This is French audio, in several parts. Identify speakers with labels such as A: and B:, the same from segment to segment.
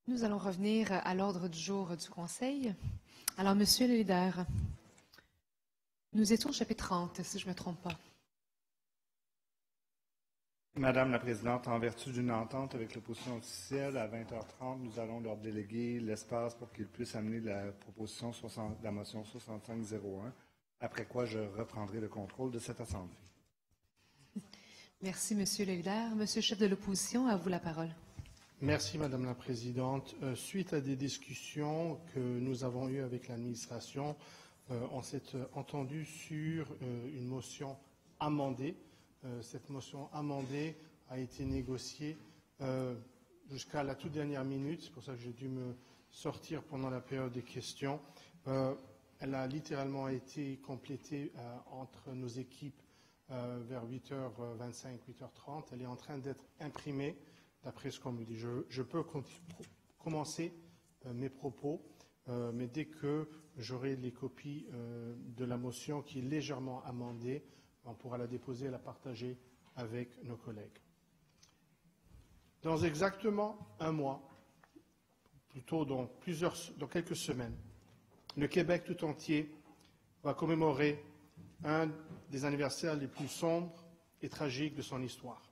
A: Nous allons revenir à l'ordre du jour du Conseil. Alors, Monsieur le leader, nous étions au chapitre 30, si je ne me trompe pas.
B: Madame la Présidente, en vertu d'une entente avec l'opposition officielle, à 20h30, nous allons leur déléguer l'espace pour qu'ils puissent amener la motion 6501, après quoi je reprendrai le contrôle de cette Assemblée.
A: Merci, Monsieur le leader. Monsieur le chef de l'opposition, à vous la parole.
C: Merci, Madame la Présidente. Suite à des discussions que nous avons eues avec l'administration, on s'est entendu sur une motion amendée. Cette motion amendée a été négociée jusqu'à la toute dernière minute. C'est pour ça que j'ai dû me sortir pendant la période des questions. Elle a littéralement été complétée entre nos équipes vers 8h25, 8h30. Elle est en train d'être imprimée. D'après ce qu'on me dit, je peux commencer mes propos, mais dès que j'aurai les copies de la motion qui est légèrement amendée, on pourra la déposer et la partager avec nos collègues. Dans exactement un mois, plutôt dans quelques semaines, le Québec tout entier va commémorer un des anniversaires les plus sombres et tragiques de son histoire.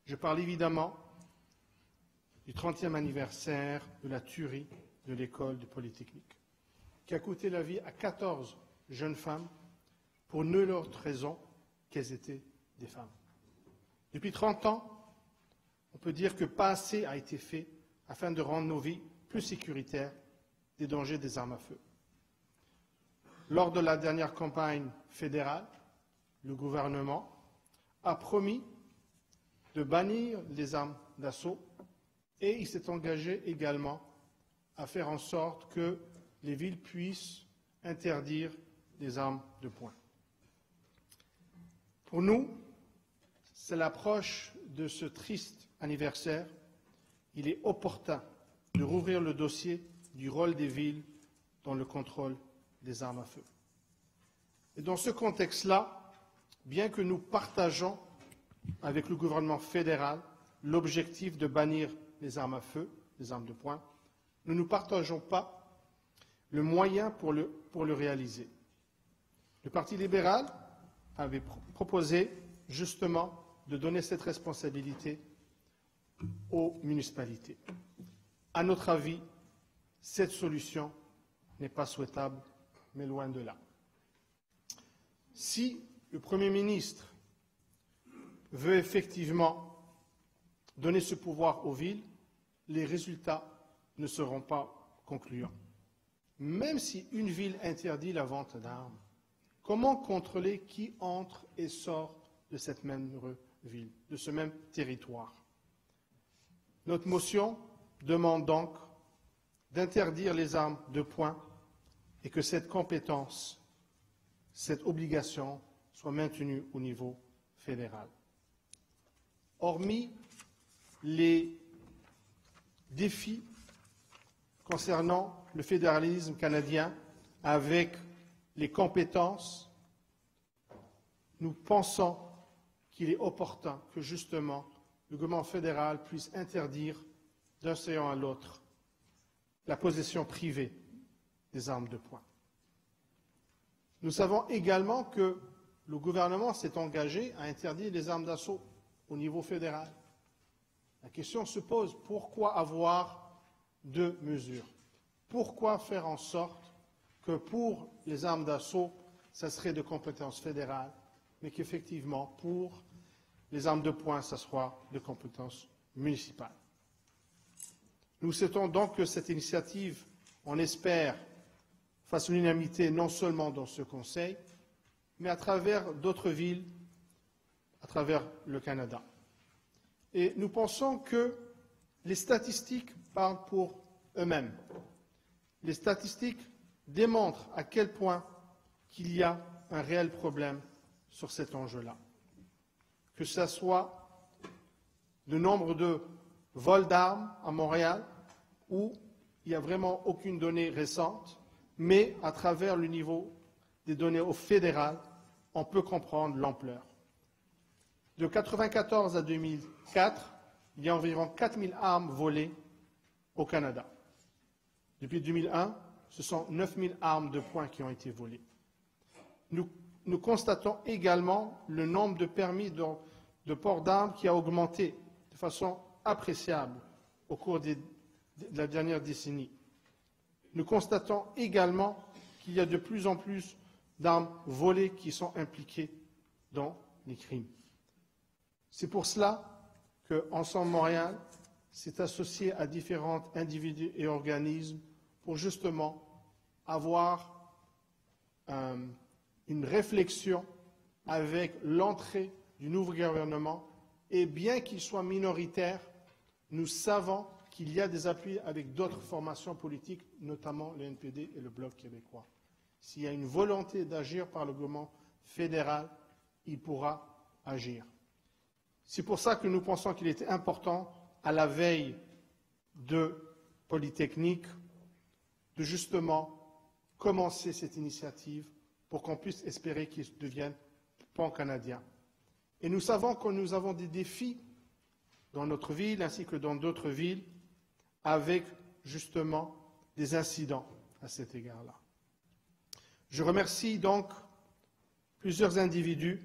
C: Je parle évidemment du 30e anniversaire de la tuerie de l'école de Polytechnique, qui a coûté la vie à 14 jeunes femmes pour nulle autre raison qu'elles étaient des femmes. Depuis 30 ans, on peut dire que pas assez a été fait afin de rendre nos vies plus sécuritaires des dangers des armes à feu. Lors de la dernière campagne fédérale, le gouvernement a promis de bannir les armes d'assaut et il s'est engagé également à faire en sorte que les villes puissent interdire les armes de poing. Pour nous, c'est l'approche de ce triste anniversaire. Il est opportun de rouvrir le dossier du rôle des villes dans le contrôle des armes à feu. Et dans ce contexte-là, bien que nous partageons avec le gouvernement fédéral l'objectif de bannir les armes à feu, les armes de poing, nous ne partageons pas le moyen pour le réaliser. Le Parti libéral avait proposé justement de donner cette responsabilité aux municipalités. À notre avis, cette solution n'est pas souhaitable, mais loin de là. Si le Premier ministre veut effectivement donner ce pouvoir aux villes, les résultats ne seront pas concluants. Même si une ville interdit la vente d'armes, comment contrôler qui entre et sort de cette même ville, de ce même territoire? Notre motion demande donc d'interdire les armes de poing et que cette compétence, cette obligation soit maintenue au niveau fédéral. Hormis les défis concernant le fédéralisme canadien avec les compétences, nous pensons qu'il est opportun que justement le gouvernement fédéral puisse interdire d'un océan à l'autre la possession privée des armes de poing. Nous savons également que le gouvernement s'est engagé à interdire les armes d'assaut au niveau fédéral. La question se pose, pourquoi avoir deux mesures? Pourquoi faire en sorte que pour les armes d'assaut, ça serait de compétence fédérale, mais qu'effectivement, pour les armes de poing, ça soit de compétence municipale? Nous souhaitons donc que cette initiative, on espère, fasse l'unanimité non seulement dans ce Conseil, mais à travers d'autres villes, à travers le Canada. Et nous pensons que les statistiques parlent pour eux-mêmes. Les statistiques démontrent à quel point qu'il y a un réel problème sur cet enjeu-là. Que ce soit le nombre de vols d'armes à Montréal, où il n'y a vraiment aucune donnée récente, mais à travers le niveau des données au fédéral, on peut comprendre l'ampleur. De 1994 à 2004, il y a environ 4000 armes volées au Canada. Depuis 2001, ce sont 9000 armes de poing qui ont été volées. Nous constatons également le nombre de permis de port d'armes qui a augmenté de façon appréciable au cours de la dernière décennie. Nous constatons également qu'il y a de plus en plus d'armes volées qui sont impliquées dans les crimes. C'est pour cela que Ensemble Montréal s'est associé à différents individus et organismes pour justement avoir une réflexion avec l'entrée du nouveau gouvernement. Et bien qu'il soit minoritaire, nous savons qu'il y a des appuis avec d'autres formations politiques, notamment le NPD et le Bloc québécois. S'il y a une volonté d'agir par le gouvernement fédéral, il pourra agir. C'est pour ça que nous pensons qu'il était important, à la veille de Polytechnique, de justement commencer cette initiative pour qu'on puisse espérer qu'il devienne pan-canadien. Et nous savons que nous avons des défis dans notre ville ainsi que dans d'autres villes avec justement des incidents à cet égard-là. Je remercie donc plusieurs individus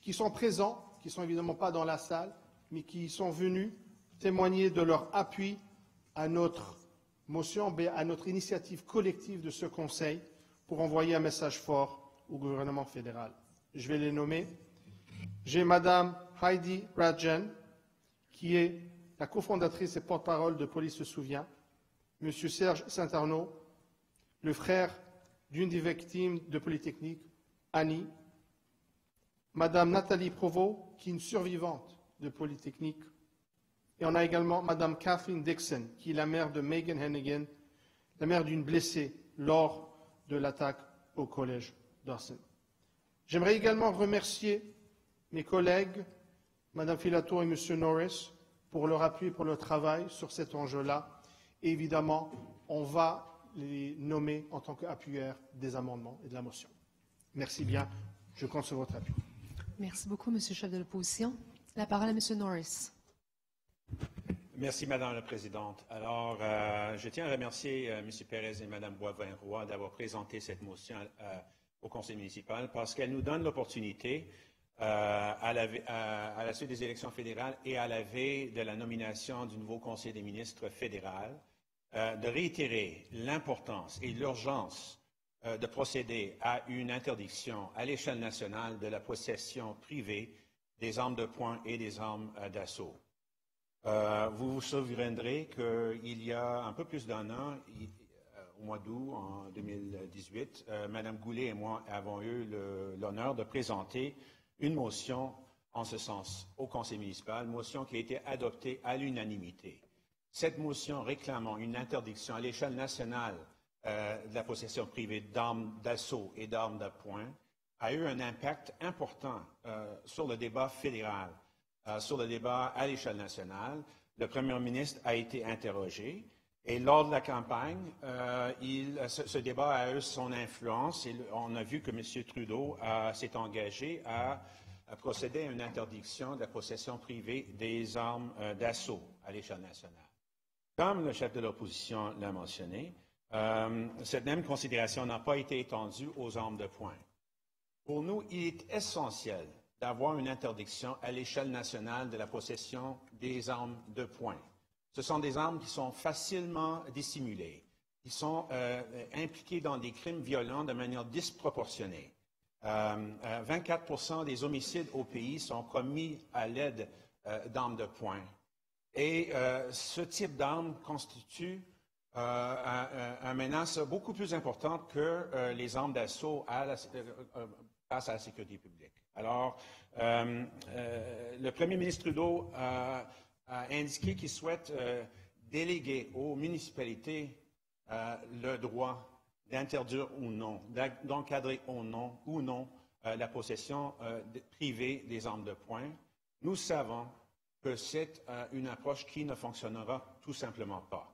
C: qui sont présents, qui ne sont évidemment pas dans la salle, mais qui sont venus témoigner de leur appui à notre motion, à notre initiative collective de ce Conseil pour envoyer un message fort au gouvernement fédéral. Je vais les nommer. J'ai Madame Heidi Rajan, qui est la cofondatrice et porte-parole de Police se souvient, Monsieur Serge Saint-Arnaud, le frère d'une des victimes de Polytechnique, Annie, Madame Nathalie Provost, qui est une survivante de Polytechnique, et on a également Madame Kathleen Dixon, qui est la mère de Megan Hennigan, la mère d'une blessée lors de l'attaque au collège Dawson. J'aimerais également remercier mes collègues, Madame Filato et Monsieur Norris, pour leur appui, pour leur travail sur cet enjeu-là. Et évidemment, on va les nommer en tant qu'appuyeurs des amendements et de la motion. Merci bien. Je compte sur votre appui.
A: Merci beaucoup, Monsieur le chef de l'opposition. La parole à Monsieur Norris.
D: Merci, Madame la Présidente. Alors, je tiens à remercier M. Pérez et Mme Boivin-Roy d'avoir présenté cette motion au Conseil municipal parce qu'elle nous donne l'opportunité, à la suite des élections fédérales et à la veille de la nomination du nouveau Conseil des ministres fédéral, de réitérer l'importance et l'urgence de procéder à une interdiction à l'échelle nationale de la possession privée des armes de poing et des armes d'assaut. Vous vous souviendrez qu'il y a un peu plus d'un an, au mois d'août en 2018, Mme Goulet et moi avons eu l'honneur de présenter une motion en ce sens au Conseil municipal, motion qui a été adoptée à l'unanimité. Cette motion réclamant une interdiction à l'échelle nationale de la possession privée d'armes d'assaut et d'armes de poing a eu un impact important sur le débat fédéral, sur le débat à l'échelle nationale. Le Premier ministre a été interrogé et lors de la campagne, ce débat a eu son influence et on a vu que M. Trudeau s'est engagé à procéder à une interdiction de la possession privée des armes d'assaut à l'échelle nationale. Comme le chef de l'opposition l'a mentionné, cette même considération n'a pas été étendue aux armes de poing. Pour nous, il est essentiel d'avoir une interdiction à l'échelle nationale de la possession des armes de poing. Ce sont des armes qui sont facilement dissimulées, qui sont impliquées dans des crimes violents de manière disproportionnée. 24% des homicides au pays sont commis à l'aide d'armes de poing. Et ce type d'arme constitue une menace beaucoup plus importante que les armes d'assaut face à la sécurité publique. Alors, le Premier ministre Trudeau a indiqué qu'il souhaite déléguer aux municipalités le droit d'interdire ou non, d'encadrer ou non la possession privée des armes de poing. Nous savons que c'est une approche qui ne fonctionnera tout simplement pas.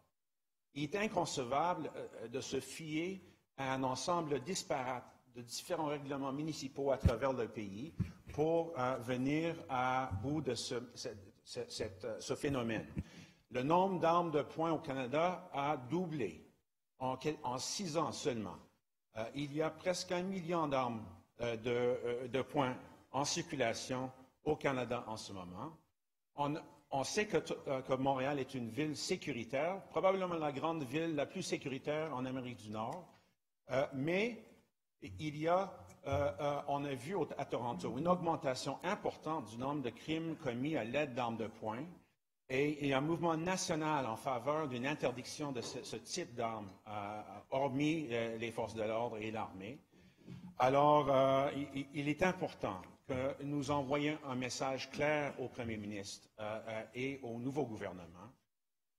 D: Il est inconcevable de se fier à un ensemble disparate de différents règlements municipaux à travers le pays pour venir à bout de ce phénomène. Le nombre d'armes de poing au Canada a doublé en 6 ans seulement. Il y a presque 1 million d'armes de poing en circulation au Canada en ce moment. On sait que Montréal est une ville sécuritaire, probablement la grande ville la plus sécuritaire en Amérique du Nord, mais on a vu à Toronto une augmentation importante du nombre de crimes commis à l'aide d'armes de poing et un mouvement national en faveur d'une interdiction de ce type d'armes, hormis les forces de l'ordre et l'armée. Alors, il est important que nous envoyions un message clair au Premier ministre et au nouveau gouvernement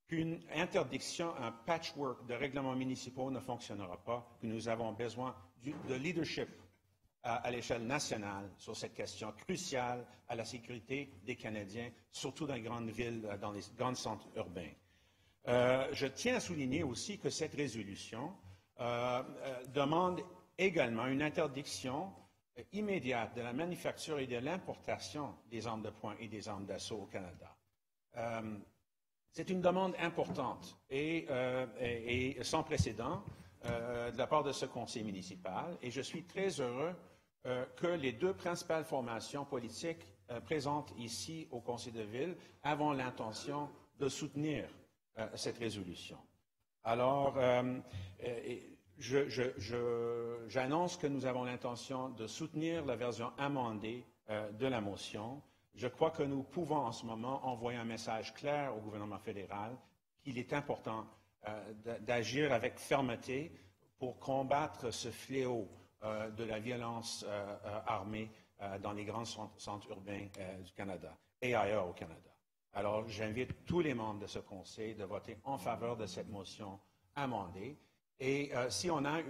D: qu'une interdiction, un patchwork de règlements municipaux ne fonctionnera pas, que nous avons besoin de leadership à l'échelle nationale sur cette question cruciale à la sécurité des Canadiens, surtout dans les grandes villes, dans les grands centres urbains. Je tiens à souligner aussi que cette résolution demande également une interdiction immédiate de la manufacture et de l'importation des armes de poing et des armes d'assaut au Canada. C'est une demande importante et sans précédent de la part de ce conseil municipal et je suis très heureux que les 2 principales formations politiques présentes ici au conseil de ville avons l'intention de soutenir cette résolution. Alors, j'annonce que nous avons l'intention de soutenir la version amendée de la motion. Je crois que nous pouvons en ce moment envoyer un message clair au gouvernement fédéral qu'il est important d'agir avec fermeté pour combattre ce fléau de la violence armée dans les grands centres urbains du Canada et ailleurs au Canada. Alors, j'invite tous les membres de ce conseil de voter en faveur de cette motion amendée. Et si on a,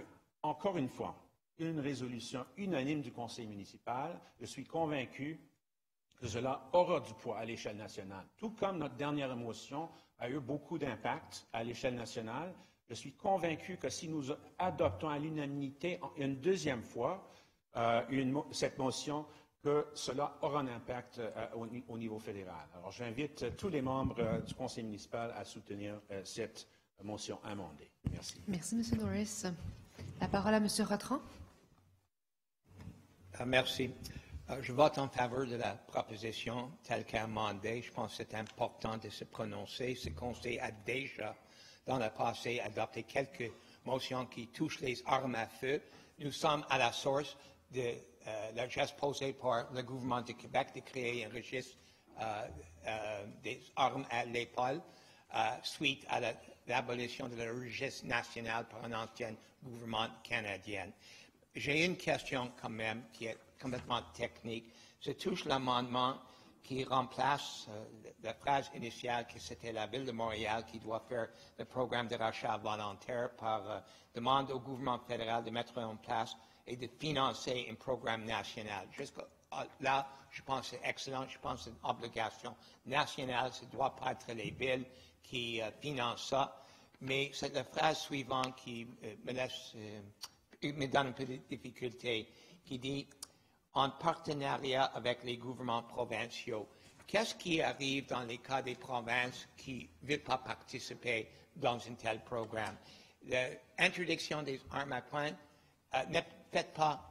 D: encore une fois, une résolution unanime du conseil municipal, je suis convaincu que cela aura du poids à l'échelle nationale. Tout comme notre dernière motion a eu beaucoup d'impact à l'échelle nationale, je suis convaincu que si nous adoptons à l'unanimité une deuxième fois cette motion, que cela aura un impact au niveau fédéral. Alors, j'invite tous les membres du conseil municipal à soutenir cette motion amendée. Merci.
A: Merci, M. Norris. La parole à M. Rotran.
E: Merci. Je vote en faveur de la proposition telle qu'amendée. Je pense que c'est important de se prononcer. Ce conseil a déjà, dans le passé, adopté quelques motions qui touchent les armes à feu. Nous sommes à la source de la geste posée par le gouvernement du Québec de créer un registre des armes à l'épaule suite à l'abolition de la registre national par un ancien gouvernement canadien. J'ai une question quand même qui est complètement technique. Ça touche l'amendement qui remplace la phrase initiale que c'était la Ville de Montréal qui doit faire le programme de rachat volontaire par demande au gouvernement fédéral de mettre en place et de financer un programme national. Jusque-là, je pense que c'est excellent. Je pense que c'est une obligation nationale. Ce ne doit pas être les villes qui financent ça. Mais c'est la phrase suivante qui me donne un peu de difficulté, qui dit « en partenariat avec les gouvernements provinciaux ». Qu'est-ce qui arrive dans les cas des provinces qui ne veulent pas participer dans un tel programme? L'interdiction des armes à poing n'est peut-être pas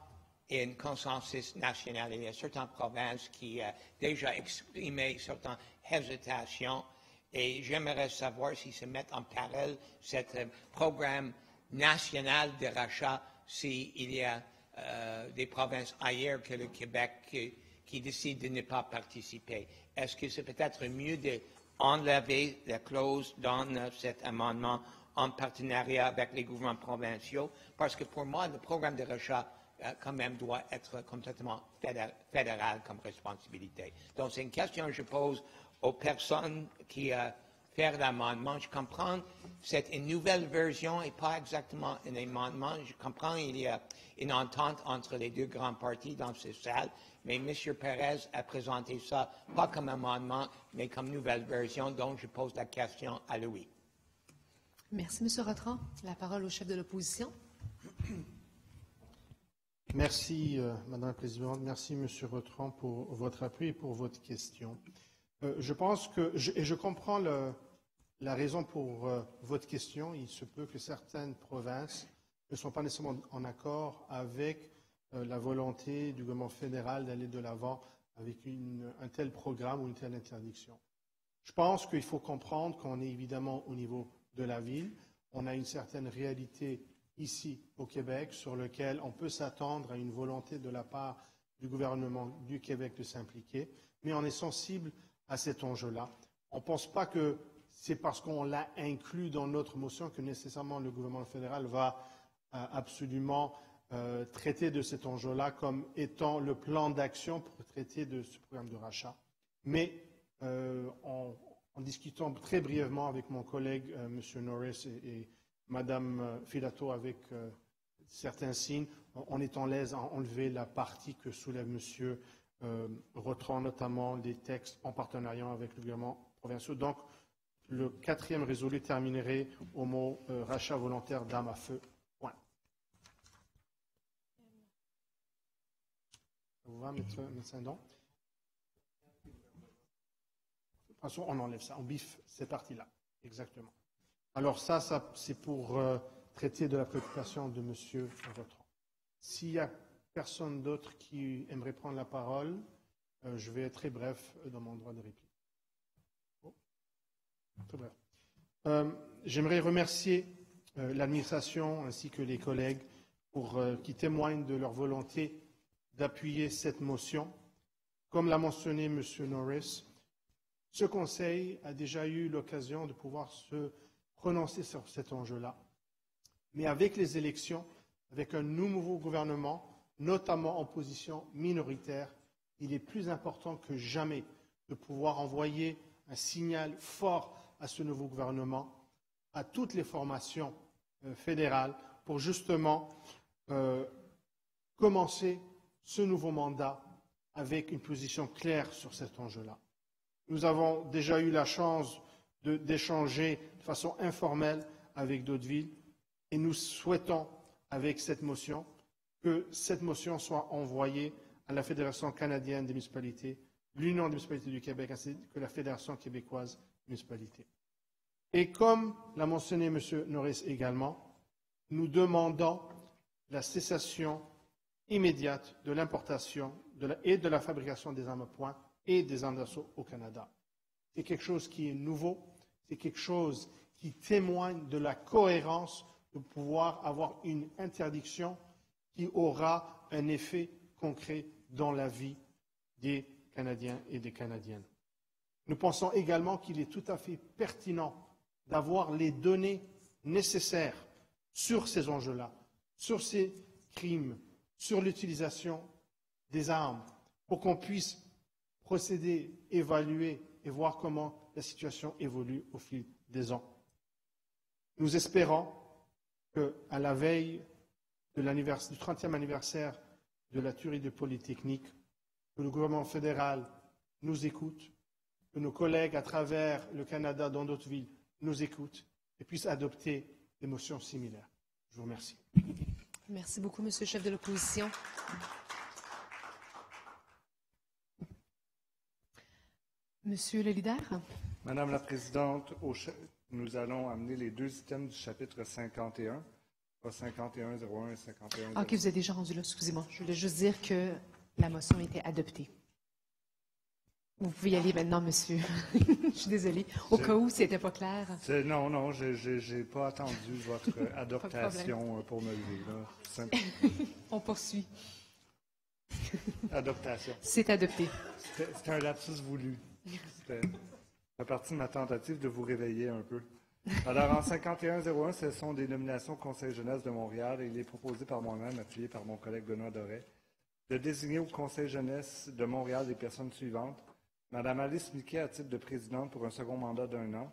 E: un consensus national. Il y a certaines provinces qui ont déjà exprimé certaines hésitations et j'aimerais savoir si se met en parallèle ce programme national de rachat s'il y a des provinces ailleurs que le Québec qui décident de ne pas participer. Est-ce que c'est peut-être mieux d'enlever la clause dans cet amendement en partenariat avec les gouvernements provinciaux? Parce que pour moi, le programme de rachat quand même doit être complètement fédéral comme responsabilité. Donc, c'est une question que je pose aux personnes qui font l'amendement. Je comprends que c'est une nouvelle version et pas exactement un amendement. Je comprends qu'il y a une entente entre les deux grands partis dans cette salle, mais M. Perez a présenté ça pas comme amendement, mais comme nouvelle version, donc je pose la question à Louis.
A: Merci, M. Rotran. La parole au chef de l'opposition.
C: Merci, Madame la Présidente. Merci, M. Rotran, pour votre appui et pour votre question. Je pense que, et je comprends La raison pour votre question, il se peut que certaines provinces ne sont pas nécessairement en accord avec la volonté du gouvernement fédéral d'aller de l'avant avec un tel programme ou une telle interdiction. Je pense qu'il faut comprendre qu'on est évidemment au niveau de la ville. On a une certaine réalité ici au Québec sur laquelle on peut s'attendre à une volonté de la part du gouvernement du Québec de s'impliquer, mais on est sensible à cet enjeu-là. On ne pense pas que c'est parce qu'on l'a inclus dans notre motion que nécessairement le gouvernement fédéral va absolument traiter de cet enjeu-là comme étant le plan d'action pour traiter de ce programme de rachat. Mais en discutant très brièvement avec mon collègue M. Norris et Mme Filato avec certains signes, on est en l'aise à enlever la partie que soulève M. Rotron, notamment les textes en partenariat avec le gouvernement provincial. Donc, le 4e résolu terminerait au mot rachat volontaire d'armes à feu. Point. Ça vous va, médecin Don? De toute façon, on enlève ça. On biffe ces parties-là. Exactement. Alors ça c'est pour traiter de la préoccupation de M. Rotron. S'il y a personne d'autre qui aimerait prendre la parole, je vais être très bref dans mon droit de réplique. Très bref. J'aimerais remercier l'administration ainsi que les collègues qui témoignent de leur volonté d'appuyer cette motion. Comme l'a mentionné M. Norris, ce Conseil a déjà eu l'occasion de pouvoir se prononcer sur cet enjeu-là. Mais avec les élections, avec un nouveau gouvernement, notamment en position minoritaire, il est plus important que jamais de pouvoir envoyer un signal fort à ce nouveau gouvernement, à toutes les formations fédérales, pour justement commencer ce nouveau mandat avec une position claire sur cet enjeu-là. Nous avons déjà eu la chance d'échanger de façon informelle avec d'autres villes et nous souhaitons, avec cette motion, que cette motion soit envoyée à la Fédération canadienne des municipalités, l'Union des municipalités du Québec ainsi que la Fédération québécoise des municipalités. Et comme l'a mentionné M. Norris également, nous demandons la cessation immédiate de l'importation et de la fabrication des armes à poing et des armes d'assaut au Canada. C'est quelque chose qui est nouveau, c'est quelque chose qui témoigne de la cohérence de pouvoir avoir une interdiction qui aura un effet concret dans la vie des Canadiens et des Canadiennes. Nous pensons également qu'il est tout à fait pertinent d'avoir les données nécessaires sur ces enjeux-là, sur ces crimes, sur l'utilisation des armes, pour qu'on puisse procéder, évaluer et voir comment la situation évolue au fil des ans. Nous espérons qu'à la veille du 30e anniversaire de la tuerie de Polytechnique, que le gouvernement fédéral nous écoute, que nos collègues à travers le Canada dans d'autres villes nous écoutent et puissent adopter des motions similaires. Je vous remercie.
A: Merci beaucoup, Monsieur le chef de l'opposition. Monsieur le leader.
B: Madame la Présidente, nous allons amener les deux items du chapitre 51, 5101 et 5102.
A: OK, vous êtes déjà rendu là, excusez-moi. Je voulais juste dire que la motion était adoptée. Vous pouvez y aller maintenant, monsieur. Je suis désolée. Au cas où c'était pas clair.
B: Non, je n'ai pas attendu votre adoptation pour me lever.
A: On poursuit.
B: Adoptation.
A: C'est adopté.
B: C'était un lapsus voulu. C'était la partie de ma tentative de vous réveiller un peu. Alors, en 5101, ce sont des nominations au Conseil jeunesse de Montréal et il est proposé par moi-même, appuyé par mon collègue Benoît Doré, de désigner au Conseil jeunesse de Montréal les personnes suivantes. Mme Alice Miquet à titre de présidente pour un second mandat d'1 an,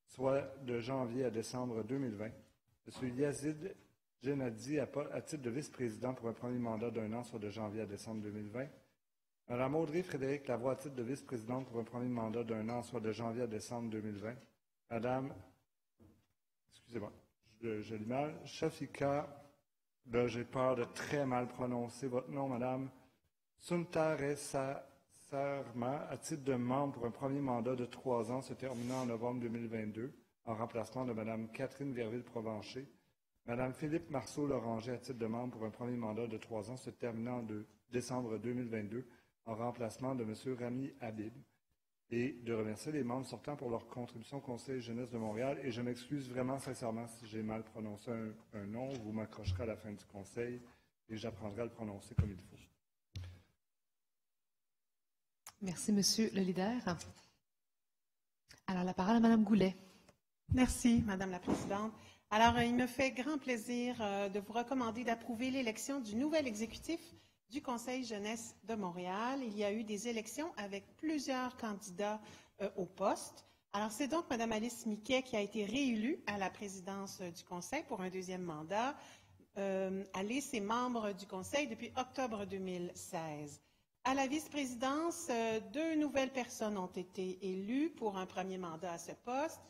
B: soit de janvier à décembre 2020. M. Yazid Genadi à titre de vice-président pour un premier mandat d'1 an, soit de janvier à décembre 2020. Mme Audrey Frédéric Lavoie à titre de vice-présidente pour un premier mandat d'1 an, soit de janvier à décembre 2020. Madame, excusez-moi, je lis mal, Shafika, là j'ai peur de très mal prononcer votre nom, Madame Suntaresa serment à titre de membre pour un premier mandat de 3 ans se terminant en novembre 2022, en remplacement de Mme Catherine Verville-Provencher. Mme Philippe Marceau-Loranger à titre de membre pour un premier mandat de 3 ans se terminant en décembre 2022, en remplacement de M. Rami Habib. Et de remercier les membres sortants pour leur contribution au Conseil jeunesse de Montréal. Et je m'excuse vraiment sincèrement si j'ai mal prononcé un nom. Vous m'accrocherez à la fin du Conseil et j'apprendrai à le prononcer comme il faut.
A: Merci, Monsieur le leader. Alors, la parole à Mme Goulet.
F: Merci, Madame la Présidente. Alors, il me fait grand plaisir de vous recommander d'approuver l'élection du nouvel exécutif du Conseil jeunesse de Montréal. Il y a eu des élections avec plusieurs candidats au poste. Alors, c'est donc Mme Alice Miquet qui a été réélue à la présidence du Conseil pour un deuxième mandat. Alice est membre du Conseil depuis octobre 2016. À la vice-présidence, 2 nouvelles personnes ont été élues pour un premier mandat à ce poste.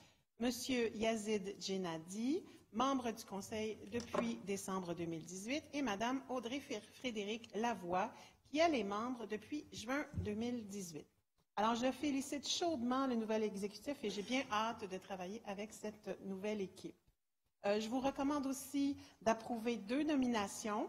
F: Monsieur Yazid Djenadi, membre du Conseil depuis décembre 2018, et Mme Audrey-Frédéric Lavoie, qui elle est membre depuis juin 2018. Alors, je félicite chaudement le nouvel exécutif et j'ai bien hâte de travailler avec cette nouvelle équipe. Je vous recommande aussi d'approuver 2 nominations.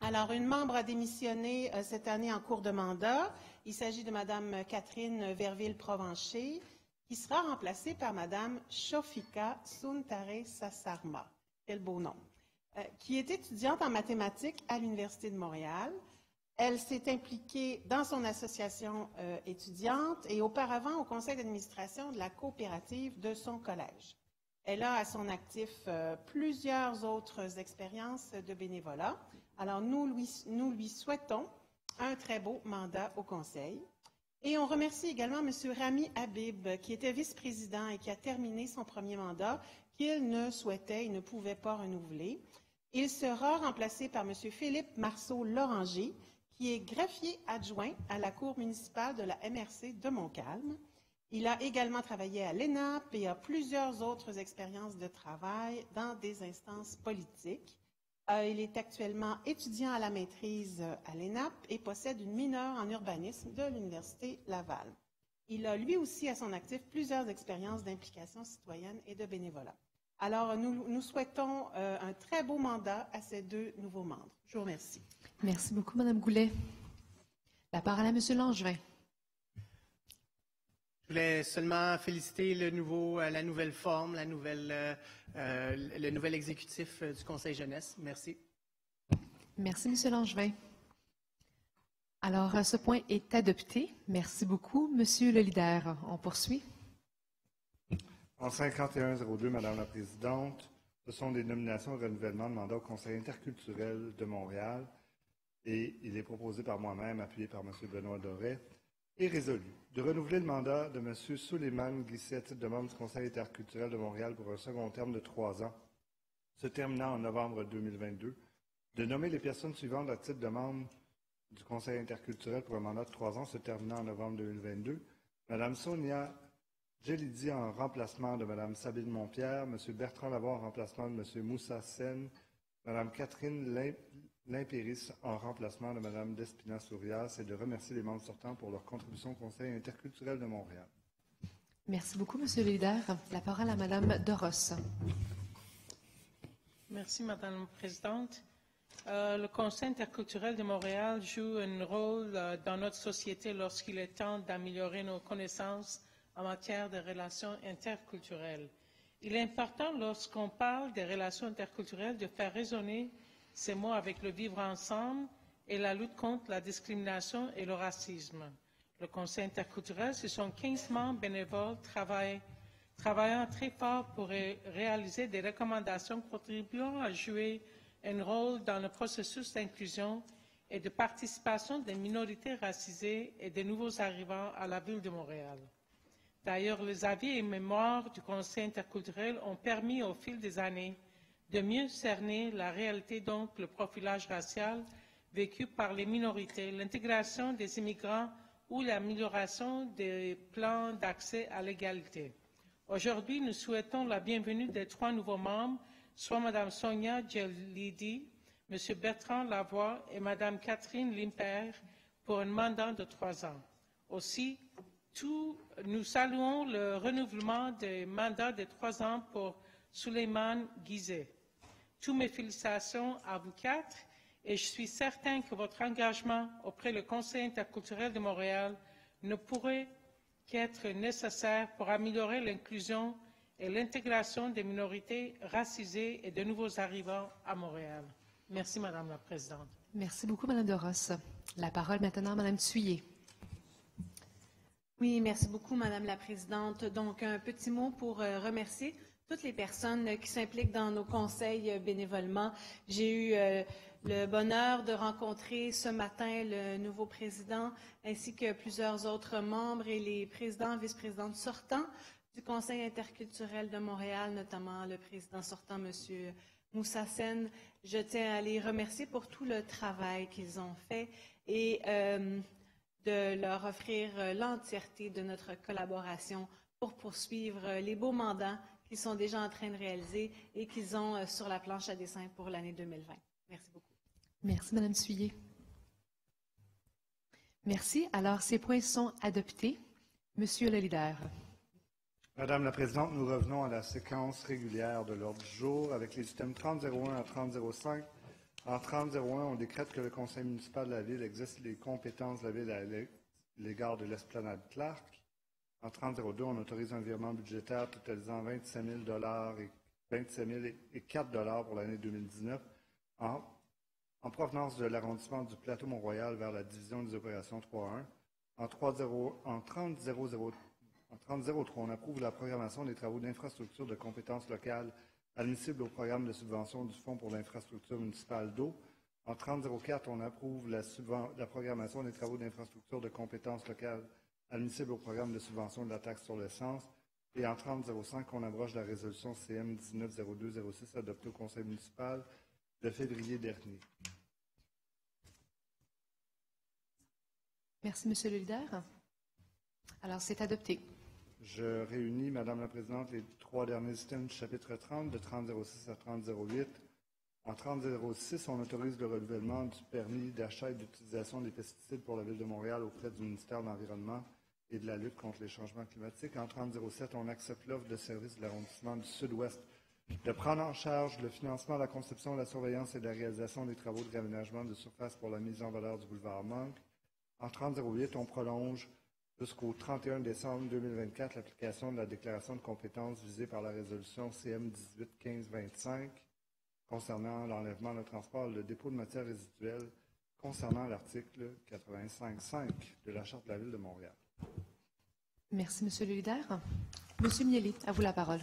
F: Alors, une membre a démissionné cette année en cours de mandat. Il s'agit de Mme Catherine Verville-Provencher, qui sera remplacée par Mme Shofika Suntare Sassarma, quel beau nom, qui est étudiante en mathématiques à l'Université de Montréal. Elle s'est impliquée dans son association étudiante et auparavant au conseil d'administration de la coopérative de son collège. Elle a à son actif plusieurs autres expériences de bénévolat. Alors, nous lui souhaitons un très beau mandat au conseil. Et on remercie également M. Rami Habib, qui était vice-président et qui a terminé son premier mandat, qu'il ne souhaitait et ne pouvait pas renouveler. Il sera remplacé par M. Philippe Marceau-Loranger, qui est greffier adjoint à la Cour municipale de la MRC de Montcalm. Il a également travaillé à l'ENAP et a plusieurs autres expériences de travail dans des instances politiques. Il est actuellement étudiant à la maîtrise à l'ENAP et possède une mineure en urbanisme de l'Université Laval. Il a lui aussi à son actif plusieurs expériences d'implication citoyenne et de bénévolat. Alors, nous souhaitons un très beau mandat à ces 2 nouveaux membres. Je vous remercie.
A: Merci beaucoup, Mme Goulet. La parole à M. Langevin.
G: Je voulais seulement féliciter la nouvelle forme, le nouvel exécutif du Conseil jeunesse. Merci.
A: Merci, M. Langevin. Alors, ce point est adopté. Merci beaucoup, Monsieur le leader. On poursuit.
B: En 5102, Madame la Présidente, ce sont des nominations et renouvellement de mandat au Conseil interculturel de Montréal et il est proposé par moi-même, appuyé par M. Benoît Doré, et résolu de renouveler le mandat de M. Souleymane Guisset, titre de membre du Conseil interculturel de Montréal pour un second terme de 3 ans, se terminant en novembre 2022, de nommer les personnes suivantes à titre de membre du Conseil interculturel pour un mandat de 3 ans se terminant en novembre 2022, Mme Sonia Djelidi en remplacement de Mme Sabine Montpierre, M. Bertrand Lavoie en remplacement de M. Moussa Sen, Mme Catherine Limpéris en remplacement de Mme Despina Sourias et de remercier les membres sortants pour leur contribution au Conseil interculturel de Montréal.
A: Merci beaucoup, Monsieur le leader. La parole à Mme Doros.
H: Merci, Madame la Présidente. Le Conseil interculturel de Montréal joue un rôle dans notre société lorsqu'il est temps d'améliorer nos connaissances en matière de relations interculturelles. Il est important, lorsqu'on parle des relations interculturelles, de faire résonner ces mots avec le vivre ensemble et la lutte contre la discrimination et le racisme. Le Conseil interculturel, ce sont 15 membres bénévoles travaillant très fort pour réaliser des recommandations contribuant à jouer un rôle dans le processus d'inclusion et de participation des minorités racisées et des nouveaux arrivants à la ville de Montréal. D'ailleurs, les avis et mémoires du Conseil interculturel ont permis au fil des années de mieux cerner la réalité, donc le profilage racial vécu par les minorités, l'intégration des immigrants ou l'amélioration des plans d'accès à l'égalité. Aujourd'hui, nous souhaitons la bienvenue des 3 nouveaux membres, soit Mme Sonia Djelidi, M. Bertrand Lavoie et Mme Catherine Limpère, pour un mandat de 3 ans. Aussi, nous saluons le renouvellement des mandats de 3 ans pour Souleymane Guizet. Toutes mes félicitations à vous quatre et je suis certain que votre engagement auprès du Conseil interculturel de Montréal ne pourrait qu'être nécessaire pour améliorer l'inclusion et l'intégration des minorités racisées et de nouveaux arrivants à Montréal. Merci, Madame la Présidente.
A: Merci beaucoup, Mme de Ross. La parole maintenant à Mme Thuillier.
F: Oui, merci beaucoup, Madame la Présidente. Donc, un petit mot pour remercier toutes les personnes qui s'impliquent dans nos conseils bénévolement. J'ai eu le bonheur de rencontrer ce matin le nouveau président ainsi que plusieurs autres membres et les présidents, vice-présidents sortants du Conseil interculturel de Montréal, notamment le président sortant, M. Moussa Sen. Je tiens à les remercier pour tout le travail qu'ils ont fait et de leur offrir l'entièreté de notre collaboration pour poursuivre les beaux mandats qu'ils sont déjà en train de réaliser et qu'ils ont sur la planche à dessin pour l'année 2020. Merci beaucoup.
A: Merci, Mme Thuillier. Merci. Alors, ces points sont adoptés. Monsieur le leader.
B: Madame la Présidente, nous revenons à la séquence régulière de l'ordre du jour avec les items 30.01 à 30.05. En 30.01, on décrète que le Conseil municipal de la Ville exerce les compétences de la Ville à l'égard de l'esplanade Clark. En 30.02, on autorise un virement budgétaire totalisant 27 000 et 27 000 et 4 $ pour l'année 2019 en provenance de l'arrondissement du Plateau Mont-Royal vers la division des opérations 3.1. En 30.03, on approuve la programmation des travaux d'infrastructure de compétences locales admissibles au programme de subvention du Fonds pour l'infrastructure municipale d'eau. En 30.04, on approuve la programmation des travaux d'infrastructure de compétences locales admissibles au programme de subvention de la taxe sur l'essence. Et en 30.05, on abroge la résolution CM 190206 adoptée au Conseil municipal de février dernier.
A: Merci, Monsieur le leader. Alors, c'est adopté.
B: Je réunis, Madame la Présidente, les 3 derniers items du chapitre 30, de 30.06 à 30.08. En 30.06, on autorise le renouvellement du permis d'achat et d'utilisation des pesticides pour la Ville de Montréal auprès du ministère de l'Environnement et de la lutte contre les changements climatiques. En 30.07, on accepte l'offre de service de l'arrondissement du Sud-Ouest de prendre en charge le financement, la conception, la surveillance et la réalisation des travaux de réaménagement de surface pour la mise en valeur du boulevard Monk. En 30.08, on prolonge jusqu'au 31 décembre 2024 l'application de la déclaration de compétences visée par la résolution CM 18-15-25 concernant l'enlèvement, le transport, le dépôt de matières résiduelles concernant l'article 85.5 de la Charte de la Ville de Montréal.
A: Merci, Monsieur le leader. Monsieur Mieli, à vous la parole.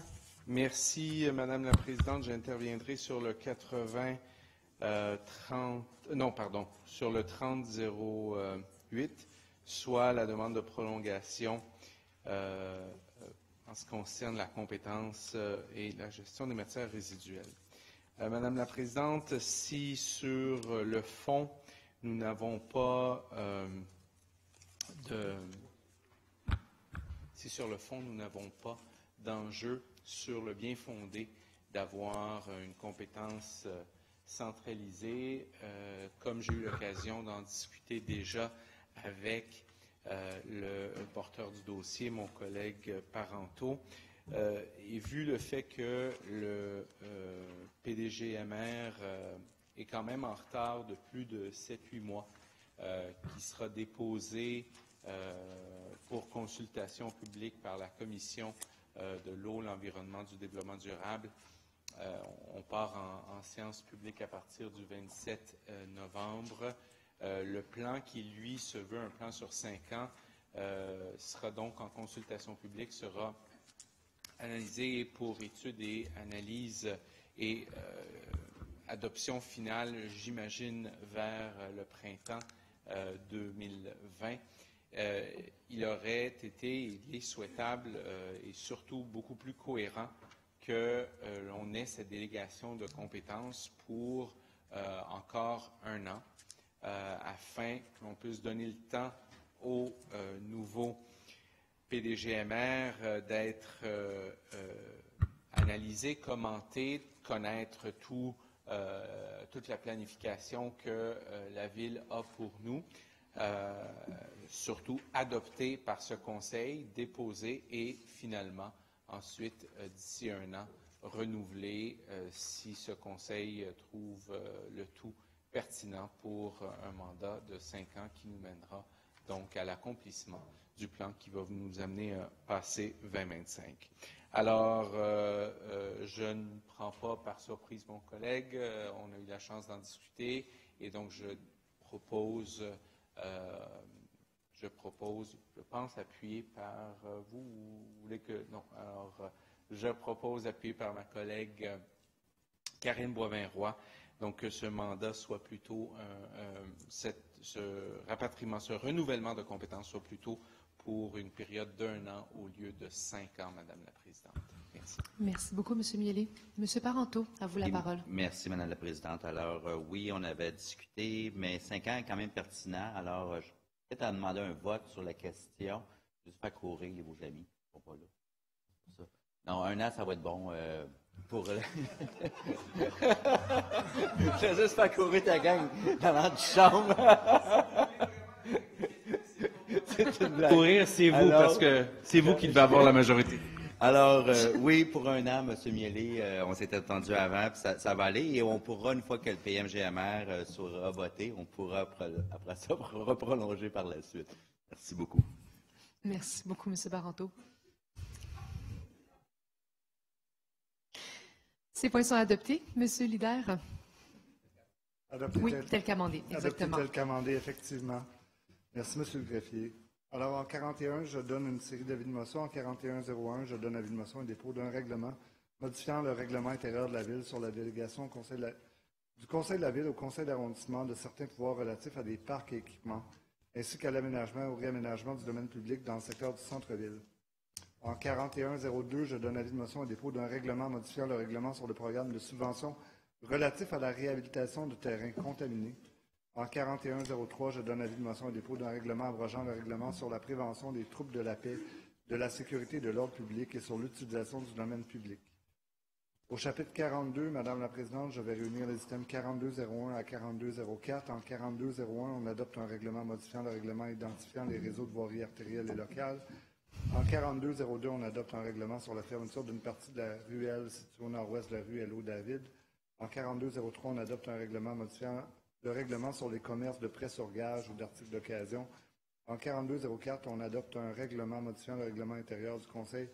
I: Merci, Madame la Présidente. J'interviendrai sur le sur le 30.08, soit la demande de prolongation en ce qui concerne la compétence et la gestion des matières résiduelles. Madame la Présidente, si sur le fond, nous n'avons pas d'enjeu sur le bien fondé d'avoir une compétence centralisée, comme j'ai eu l'occasion d'en discuter déjà avec le porteur du dossier, mon collègue Parenteau, et vu le fait que le PDG-MR est quand même en retard de plus de 7-8 mois, qui sera déposé pour consultation publique par la Commission de l'eau, l'environnement, du développement durable. On part en séance publique à partir du 27 novembre. Le plan qui, lui, se veut un plan sur 5 ans, sera donc en consultation publique, sera analysé pour étude et analyse et adoption finale, j'imagine, vers le printemps 2020. Il aurait été, il est souhaitable et surtout beaucoup plus cohérent que l'on ait cette délégation de compétences pour encore 1 an, afin qu'on puisse donner le temps au nouveau PDG-MR d'être analysé, commenté, connaître toute la planification que la Ville a pour nous, surtout adopté par ce Conseil, déposé et finalement, ensuite, d'ici un an, renouvelé si ce Conseil trouve le tout pertinent pour un mandat de 5 ans qui nous mènera donc à l'accomplissement du plan qui va nous amener à passer 2025. Alors, je ne prends pas par surprise mon collègue, on a eu la chance d'en discuter et donc je propose, je pense, appuyé par vous voulez que... Non, alors, je propose, appuyé par ma collègue Karine Boivin-Roy, donc que ce mandat soit plutôt, ce rapatriement, ce renouvellement de compétences soit plutôt pour une période d'1 an au lieu de 5 ans, Madame la Présidente. Merci.
A: Merci beaucoup, M. Miele. M. Parenteau, à vous la parole.
J: Merci, Madame la Présidente. Alors, oui, on avait discuté, mais 5 ans est quand même pertinent. Alors, je vais peut-être demander un vote sur la question. Juste faire courir vos amis. Ils ne sont pas là. Pour ça. Non, 1 an, ça va être bon pour... Je vais juste faire courir ta gang dans l'antichambre.
I: Courir, c'est vous, alors, parce que c'est vous qui devez avoir la majorité.
J: Alors, oui, pour 1 an, M. Miele, on s'était attendu avant, puis ça va aller, et on pourra, une fois que le PMGMR sera voté, on pourra après ça reprolonger par la suite. Merci beaucoup.
A: Merci beaucoup, M. Parenteau. Ces points sont adoptés. M. Lider?
B: Adopté
A: oui, tel qu'amendé, exactement.
B: Adopté tel qu'amendé, effectivement. Merci, M. le greffier. Alors, en 41, je donne une série d'avis de motion. En 41-01, je donne avis de motion et dépôt d'un règlement modifiant le règlement intérieur de la Ville sur la délégation du Conseil de la Ville au Conseil d'arrondissement de certains pouvoirs relatifs à des parcs et équipements, ainsi qu'à l'aménagement ou réaménagement du domaine public dans le secteur du centre-ville. En 41-02, je donne avis de motion et dépôt d'un règlement modifiant le règlement sur le programme de subvention relatif à la réhabilitation de terrains contaminés. En 41-03, je donne avis de motion et dépôt d'un règlement abrogeant le règlement sur la prévention des troubles de la paix, de la sécurité et de l'ordre public et sur l'utilisation du domaine public. Au chapitre 42, Madame la Présidente, je vais réunir les items 42-01 à 42-04. En 42-01, on adopte un règlement modifiant le règlement identifiant les réseaux de voirie artérielle et locale. En 42-02, on adopte un règlement sur la fermeture d'une partie de la ruelle située au nord-ouest de la rue Hello-David. En 42-03, on adopte un règlement modifiant le règlement sur les commerces de prêt sur gage ou d'articles d'occasion. En 42-04, on adopte un règlement modifiant le règlement intérieur du Conseil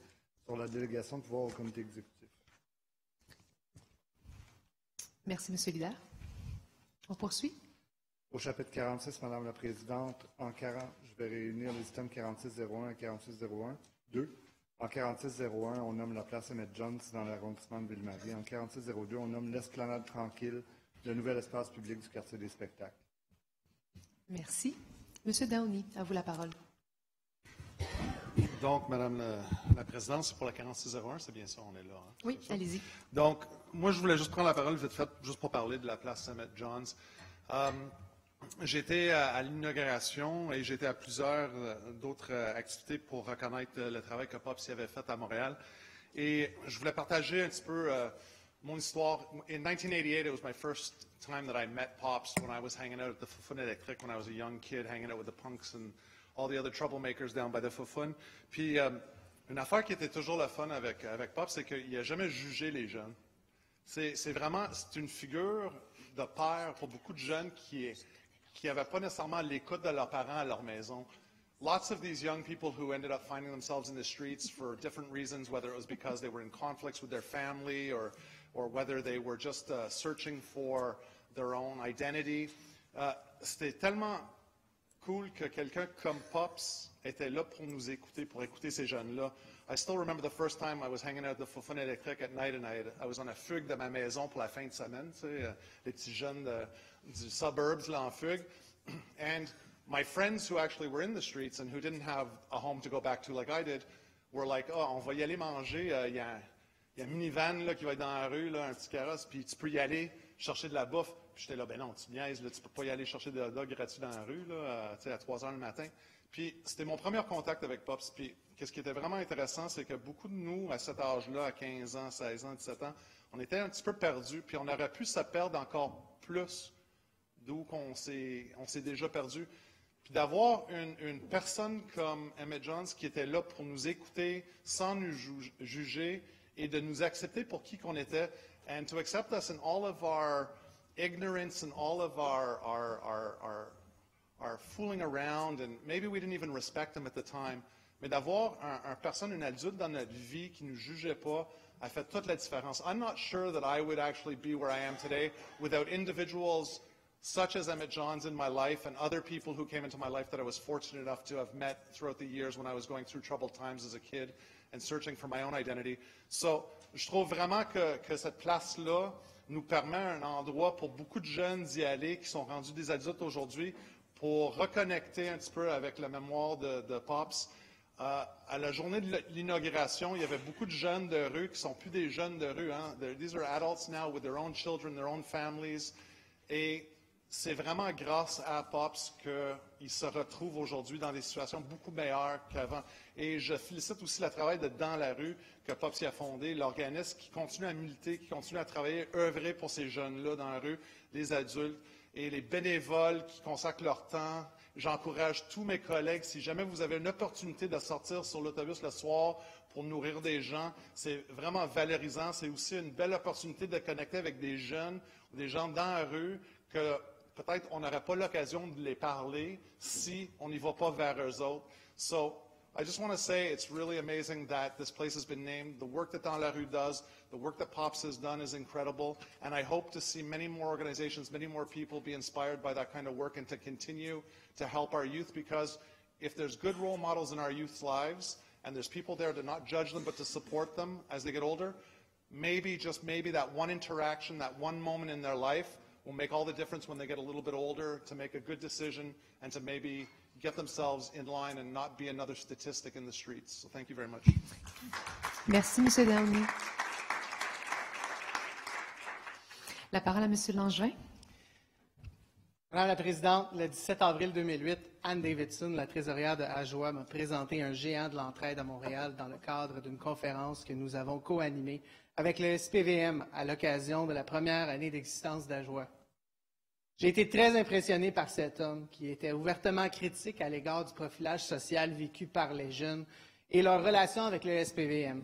B: sur la délégation de pouvoir au comité exécutif.
A: Merci, M. Lider. On poursuit.
B: Au chapitre 46, Madame la Présidente, je vais réunir les items 46-01 et 46-01-2. En 46-01, on nomme la place Emmett Jones dans l'arrondissement de Ville-Marie. En 46-02, on nomme l'Esplanade Tranquille, le nouvel espace public du quartier des spectacles.
A: Merci. Monsieur Downey, à vous la parole.
C: Donc, Madame la Présidente, c'est pour la 4601, c'est bien ça, on est là. Hein?
A: Oui, allez-y.
C: Donc, moi, je voulais juste prendre la parole vite fait, juste pour parler de la place Emmett Jones. J'étais à l'inauguration et j'étais à plusieurs d'autres activités pour reconnaître le travail que Pops y avait fait à Montréal. Et je voulais partager un petit peu mon histoire. In 1988, it was my first time that I met Pops when I was hanging out at the Fufun Electric when I was a young kid, hanging out with the punks and all the other troublemakers down by the Fufun. Puis, une affaire qui était toujours le fun avec Pops, c'est qu'il n'a jamais jugé les jeunes. C'est une figure de père pour beaucoup de jeunes qui n'avaient pas nécessairement l'écoute de leurs parents à leur maison. Lots of these young people who ended up finding themselves in the streets for different reasons, whether it was because they were in conflicts with their family or whether they were just searching for their own identity. C'était tellement cool que quelqu'un comme Pops était là pour nous écouter, pour écouter ces jeunes-là. I still remember the first time I was hanging out at the Fufun Electric at night and I was on a fugue de ma maison pour la fin de semaine, tu sais, les petits jeunes du suburbs là en fugue. And my friends who actually were in the streets and who didn't have a home to go back to like I did were like, oh, on va y aller manger, il y a un minivan là, qui va être dans la rue, là, un petit carrosse, puis tu peux y aller chercher de la bouffe. Puis j'étais là, ben non, tu niaises, là, tu peux pas y aller chercher de hot dog gratuit dans la rue, là, à 3 heures le matin. Puis c'était mon premier contact avec Pops. Puis ce qui était vraiment intéressant, c'est que beaucoup de nous, à cet âge-là, à 15 ans, 16 ans, 17 ans, on était un petit peu perdus, puis on aurait pu se perdre encore plus d'où on s'est déjà perdu.
K: Puis d'avoir une personne comme Emmett Jones qui était là pour nous écouter sans nous juger et de nous accepter pour qui qu'on était, and to accept us in all of our ignorance and all of our fooling around, and maybe we didn't even respect him at the time. Mais d'avoir une adulte dans notre vie qui ne nous jugeait pas, a fait toute la différence. I'm not sure that I would actually be where I am today without individuals such as Emmett Johns in my life and other people who came into my life that I was fortunate enough to have met throughout the years when I was going through troubled times as a kid and searching for my own identity. So, je trouve vraiment que cette place-là nous permet un endroit pour beaucoup de jeunes d'y aller qui sont rendus des adultes aujourd'hui pour reconnecter un petit peu avec la mémoire de Pops. À la journée de l'inauguration, il y avait beaucoup de jeunes de rue qui ne sont plus des jeunes de rue. Hein? These are adults now with their own children, their own families. Et c'est vraiment grâce à Pops qu'ils se retrouvent aujourd'hui dans des situations beaucoup meilleures qu'avant. Et je félicite aussi le travail de Dans la rue que Pops y a fondé, l'organisme qui continue à militer, qui continue à travailler, œuvrer pour ces jeunes-là dans la rue, les adultes, et les bénévoles qui consacrent leur temps. J'encourage tous mes collègues, si jamais vous avez une opportunité de sortir sur l'autobus le soir pour nourrir des gens, c'est vraiment valorisant. C'est aussi une belle opportunité de connecter avec des jeunes ou des gens dans la rue que peut-être on n'aurait pas l'occasion de les parler si on n'y va pas vers eux autres. So, I just want to say it's really amazing that this place has been named. The work that Dans la rue does, the work that Pops has done is incredible, and I hope to see many more organizations, many more people be inspired by that kind of work and to continue to help our youth, because if there's good role models in our youth's lives and there's people there to not judge them but to support them as they get older, maybe, just maybe, that one interaction, that one moment in their life will make all the difference when they get a little bit older to make a good decision and to maybe get themselves in line and not be another statistic in the streets. So thank you very much.
A: Merci, M. Downey. La parole à M. Langevin.
G: Madame la Présidente, le 17 avril 2008, Anne Davidson, la trésorière de AJOA, m'a présenté un géant de l'entraide à Montréal dans le cadre d'une conférence que nous avons co-animée avec le SPVM à l'occasion de la première année d'existence d'AJOA. J'ai été très impressionné par cet homme qui était ouvertement critique à l'égard du profilage social vécu par les jeunes et leur relation avec le SPVM.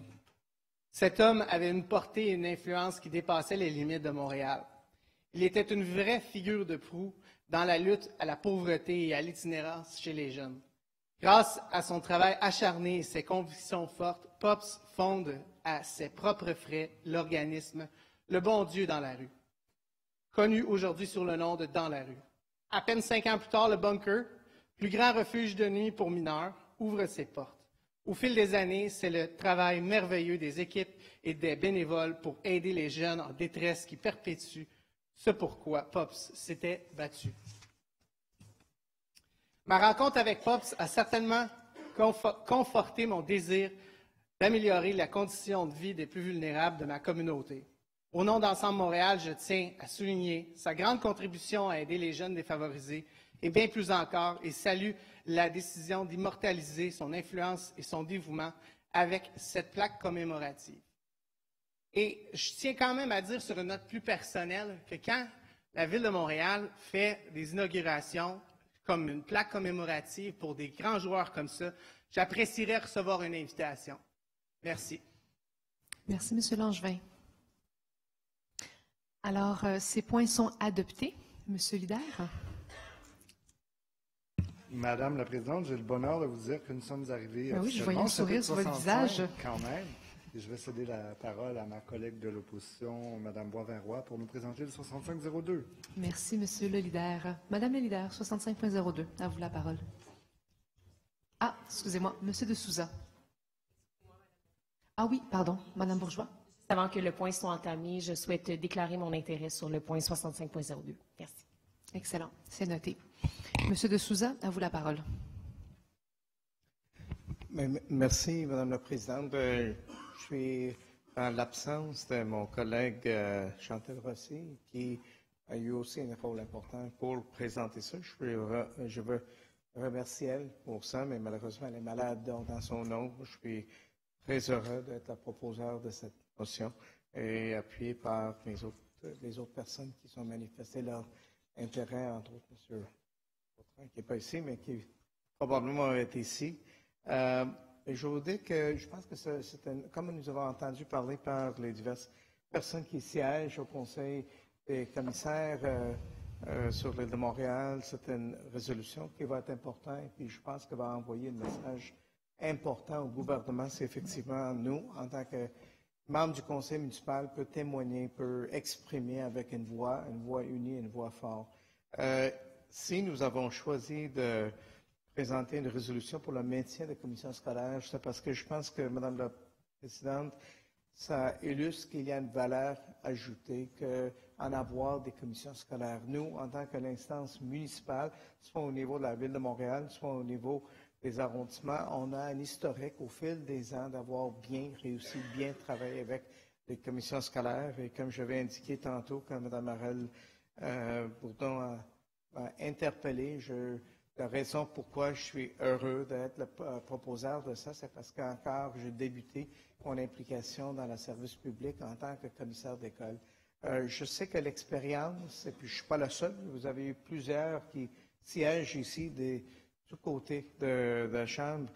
G: Cet homme avait une portée et une influence qui dépassaient les limites de Montréal. Il était une vraie figure de proue dans la lutte à la pauvreté et à l'itinérance chez les jeunes. Grâce à son travail acharné et ses convictions fortes, Pops fonde à ses propres frais l'organisme Le Bon Dieu dans la rue, connu aujourd'hui sous le nom de Dans la rue. À peine 5 ans plus tard, le Bunker, plus grand refuge de nuit pour mineurs, ouvre ses portes. Au fil des années, c'est le travail merveilleux des équipes et des bénévoles pour aider les jeunes en détresse qui perpétue ce pourquoi Pops s'était battu. Ma rencontre avec Pops a certainement conforté mon désir d'améliorer la condition de vie des plus vulnérables de ma communauté. Au nom d'Ensemble Montréal, je tiens à souligner sa grande contribution à aider les jeunes défavorisés et bien plus encore, et salue la décision d'immortaliser son influence et son dévouement avec cette plaque commémorative. Et je tiens quand même à dire sur une note plus personnelle que quand la Ville de Montréal fait des inaugurations comme une plaque commémorative pour des grands joueurs comme ça, j'apprécierais recevoir une invitation. Merci.
A: Merci, M. Langevin. Alors, ces points sont adoptés. M. Lider.
B: Madame la Présidente, j'ai le bonheur de vous dire que nous sommes arrivés
A: oui, je voyais un sourire sur votre visage.
B: Quand même. Et je vais céder la parole à ma collègue de l'opposition, Mme Boisvin-Roy, pour nous présenter le 6502.
A: Merci, M. le leader. Madame le leader, 65.02, à vous la parole. Ah, excusez-moi, M. de Souza. Ah oui, pardon, Mme Bourgeois.
L: Avant que le point soit entamé, je souhaite déclarer mon intérêt sur le point 65.02. Merci.
A: Excellent, c'est noté. M. de Souza, à vous la parole.
M: Merci, Mme la Présidente. Je suis en l'absence de mon collègue Chantal Rossi, qui a eu aussi un rôle important pour présenter ça. Je veux remercier elle pour ça, mais malheureusement, elle est malade dans son nom. Je suis très heureux d'être le proposeur de cette motion et appuyé par les autres personnes qui ont manifesté leur intérêt, entre autres M. qui n'est pas ici, mais qui probablement va être ici. Et je vous dis que je pense que comme nous avons entendu parler par les diverses personnes qui siègent au Conseil des commissaires sur l'île de Montréal, c'est une résolution qui va être importante et puis je pense qu'elle va envoyer un message important au gouvernement. C'est effectivement nous, en tant que membres du Conseil municipal, peut témoigner, peut exprimer avec une voix unie, une voix forte. Si nous avons choisi de présenter une résolution pour le maintien des commissions scolaires, c'est parce que je pense que, Madame la Présidente, ça illustre qu'il y a une valeur ajoutée qu'en avoir des commissions scolaires. Nous, en tant que l'instance municipale, soit au niveau de la Ville de Montréal, soit au niveau des arrondissements, on a un historique au fil des ans d'avoir bien réussi, bien travaillé avec les commissions scolaires. Et comme je l'avais indiqué tantôt, quand Mme Marelle Bourdon a interpellé, la raison pourquoi je suis heureux d'être le proposeur de ça, c'est parce qu'encore j'ai débuté mon implication dans le service public en tant que commissaire d'école. Je sais que l'expérience, et puis je ne suis pas le seul, vous avez eu plusieurs qui siègent ici de tous côtés de la Chambre,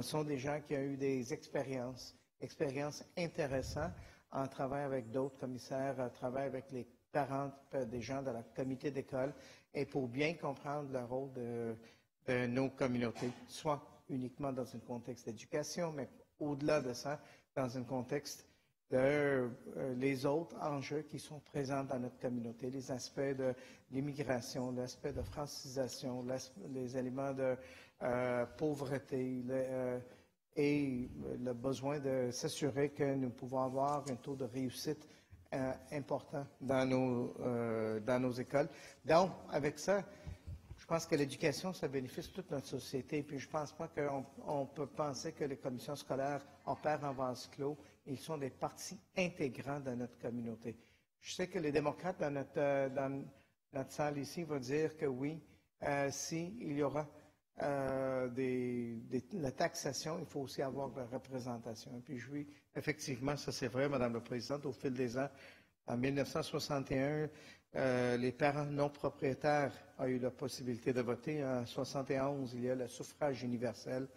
M: sont des gens qui ont eu des expériences intéressantes en travaillant avec d'autres commissaires, en travaillant avec les parents des gens de la comité d'école, et pour bien comprendre le rôle de nos communautés, soit uniquement dans un contexte d'éducation, mais au-delà de ça, dans un contexte de les autres enjeux qui sont présents dans notre communauté, les aspects de l'immigration, l'aspect de francisation, les éléments de pauvreté et le besoin de s'assurer que nous pouvons avoir un taux de réussite important dans nos écoles. Donc, avec ça, je pense que l'éducation, ça bénéficie toute notre société. Puis je ne pense pas qu'on peut penser que les commissions scolaires opèrent en vase clos. Ils sont des parties intégrantes de notre communauté. Je sais que les démocrates dans notre salle ici vont dire que oui, s'il y aura la taxation, il faut aussi avoir la représentation. Et puis oui, effectivement, ça c'est vrai, Madame la Présidente, au fil des ans, en 1961, les parents non propriétaires ont eu la possibilité de voter. En 1971, il y a le suffrage universel.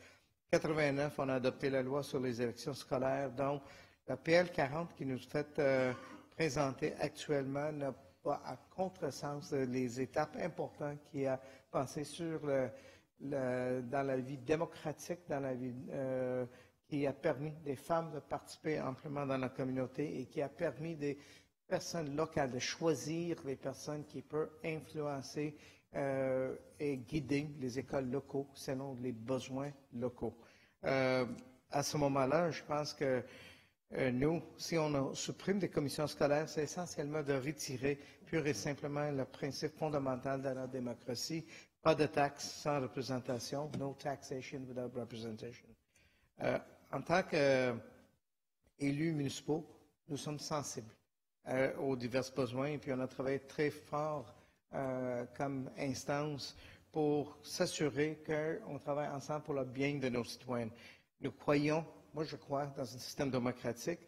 M: En 1989, on a adopté la loi sur les élections scolaires. Donc, la PL 40 qui nous est présentée actuellement n'a pas à contresens les étapes importantes qui a passé dans la vie démocratique, dans la vie qui a permis des femmes de participer amplement dans la communauté et qui a permis des personnes locales de choisir les personnes qui peuvent influencer et guider les écoles locaux selon les besoins locaux. À ce moment-là, je pense que nous, si on supprime des commissions scolaires, c'est essentiellement de retirer pure et simplement le principe fondamental de la démocratie. Pas de taxes sans représentation, no taxation without representation. En tant qu'élus municipaux, nous sommes sensibles aux divers besoins et puis on a travaillé très fort comme instance pour s'assurer qu'on travaille ensemble pour le bien de nos citoyens. Nous croyons, moi je crois, dans un système démocratique.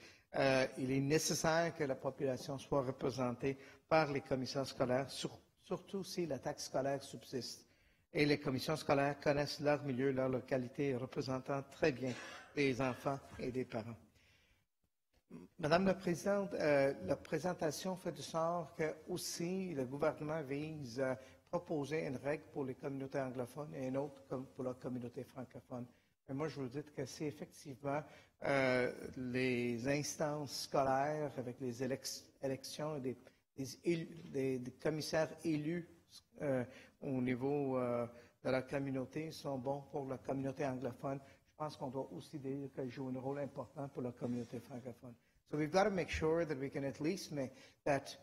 M: Il est nécessaire que la population soit représentée par les commissions scolaires, surtout si la taxe scolaire subsiste. Et les commissions scolaires connaissent leur milieu, leur localité, représentant très bien les enfants et les parents. Madame la Présidente, la présentation fait du sort que aussi le gouvernement vise à proposer une règle pour les communautés anglophones et une autre pour la communauté francophone. Mais moi, je vous dis que c'est effectivement les instances scolaires avec les élections des commissaires élus au niveau de la communauté sont bons pour la communauté anglophone. Je pense qu'on doit aussi dire qu'elle joue un rôle important pour la communauté francophone. So we've got to make sure that we can at least make that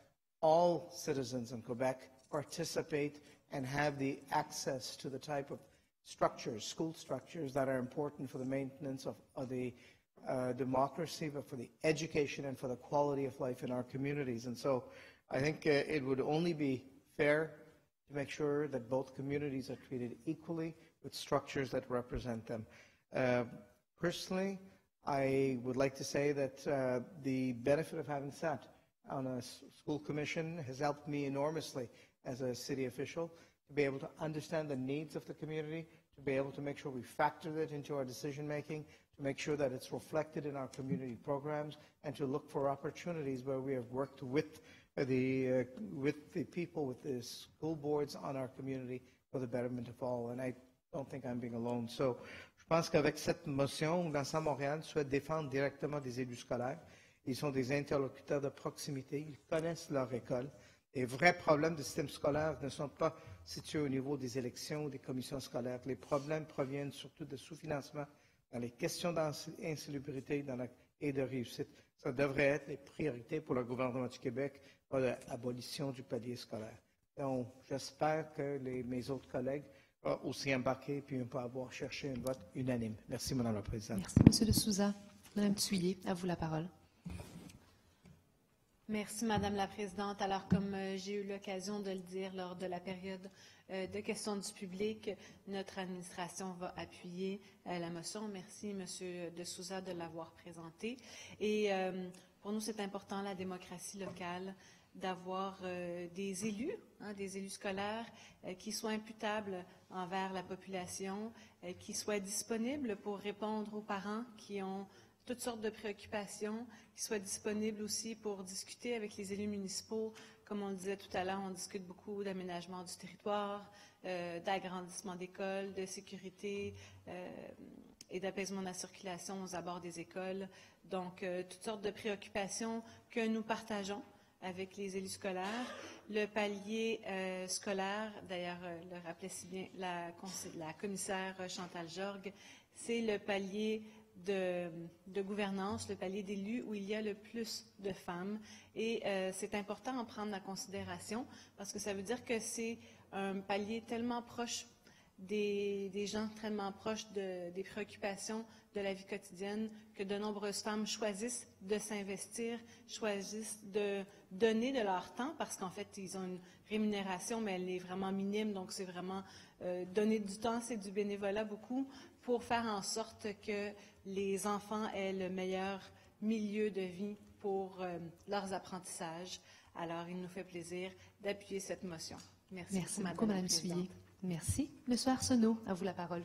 M: all citizens in Quebec participate and have the access to the type of structures, school structures that are important for the maintenance of the democracy, but for the education and for the quality of life in our communities. And so I think it would only be fair to make sure that both communities are treated equally with structures that represent them. Personally, I would like to say that the benefit of having sat on a school commission has helped me enormously as a city official to to be able to understand the needs of the community, to be able to make sure we factor that into our decision-making, to make sure that it's reflected in our community programs, and to look for opportunities where we have worked with the people, with the school boards on our community for the betterment of all. And I don't think I'm being alone. So, je pense qu'avec cette motion, l'Ensemble Montréal souhaite défendre directement des élus scolaires. Ils sont des interlocuteurs de proximité, ils connaissent leur école. Les vrais problèmes du système scolaire ne sont pas situés au niveau des élections ou des commissions scolaires. Les problèmes proviennent surtout de sous-financement dans les questions d'insalubrité et de réussite. Ça devrait être les priorités pour le gouvernement du Québec pour l'abolition du palier scolaire. Donc, j'espère que mes autres collègues vont aussi embarquer puis on peut avoir cherché un vote unanime. Merci, Mme la Présidente.
A: Merci, M. de Souza. Mme Thuillier, à vous la parole.
N: Merci, Madame la Présidente. Alors, comme j'ai eu l'occasion de le dire lors de la période de questions du public, notre administration va appuyer la motion. Merci, M. de Souza, de l'avoir présentée. Et pour nous, c'est important, la démocratie locale, d'avoir des élus scolaires qui soient imputables envers la population, qui soient disponibles pour répondre aux parents qui ont toutes sortes de préoccupations, qui soient disponibles aussi pour discuter avec les élus municipaux. Comme on le disait tout à l'heure, on discute beaucoup d'aménagement du territoire, d'agrandissement d'écoles, de sécurité et d'apaisement de la circulation aux abords des écoles. Donc, toutes sortes de préoccupations que nous partageons avec les élus scolaires. Le palier scolaire, d'ailleurs, le rappelait si bien la commissaire Chantal Jorgue, c'est le palier de gouvernance, le palier d'élus où il y a le plus de femmes. Et c'est important en prendre en considération parce que ça veut dire que c'est un palier tellement proche des gens, tellement proche des préoccupations de la vie quotidienne que de nombreuses femmes choisissent de s'investir, choisissent de donner de leur temps parce qu'en fait, ils ont une rémunération, mais elle est vraiment minime. Donc, c'est vraiment donner du temps, c'est du bénévolat beaucoup pour faire en sorte que les enfants aient le meilleur milieu de vie pour leurs apprentissages. Alors, il nous fait plaisir d'appuyer cette motion. Merci
A: beaucoup, Mme Thuillier. Merci. Monsieur Arsenault, à vous la parole.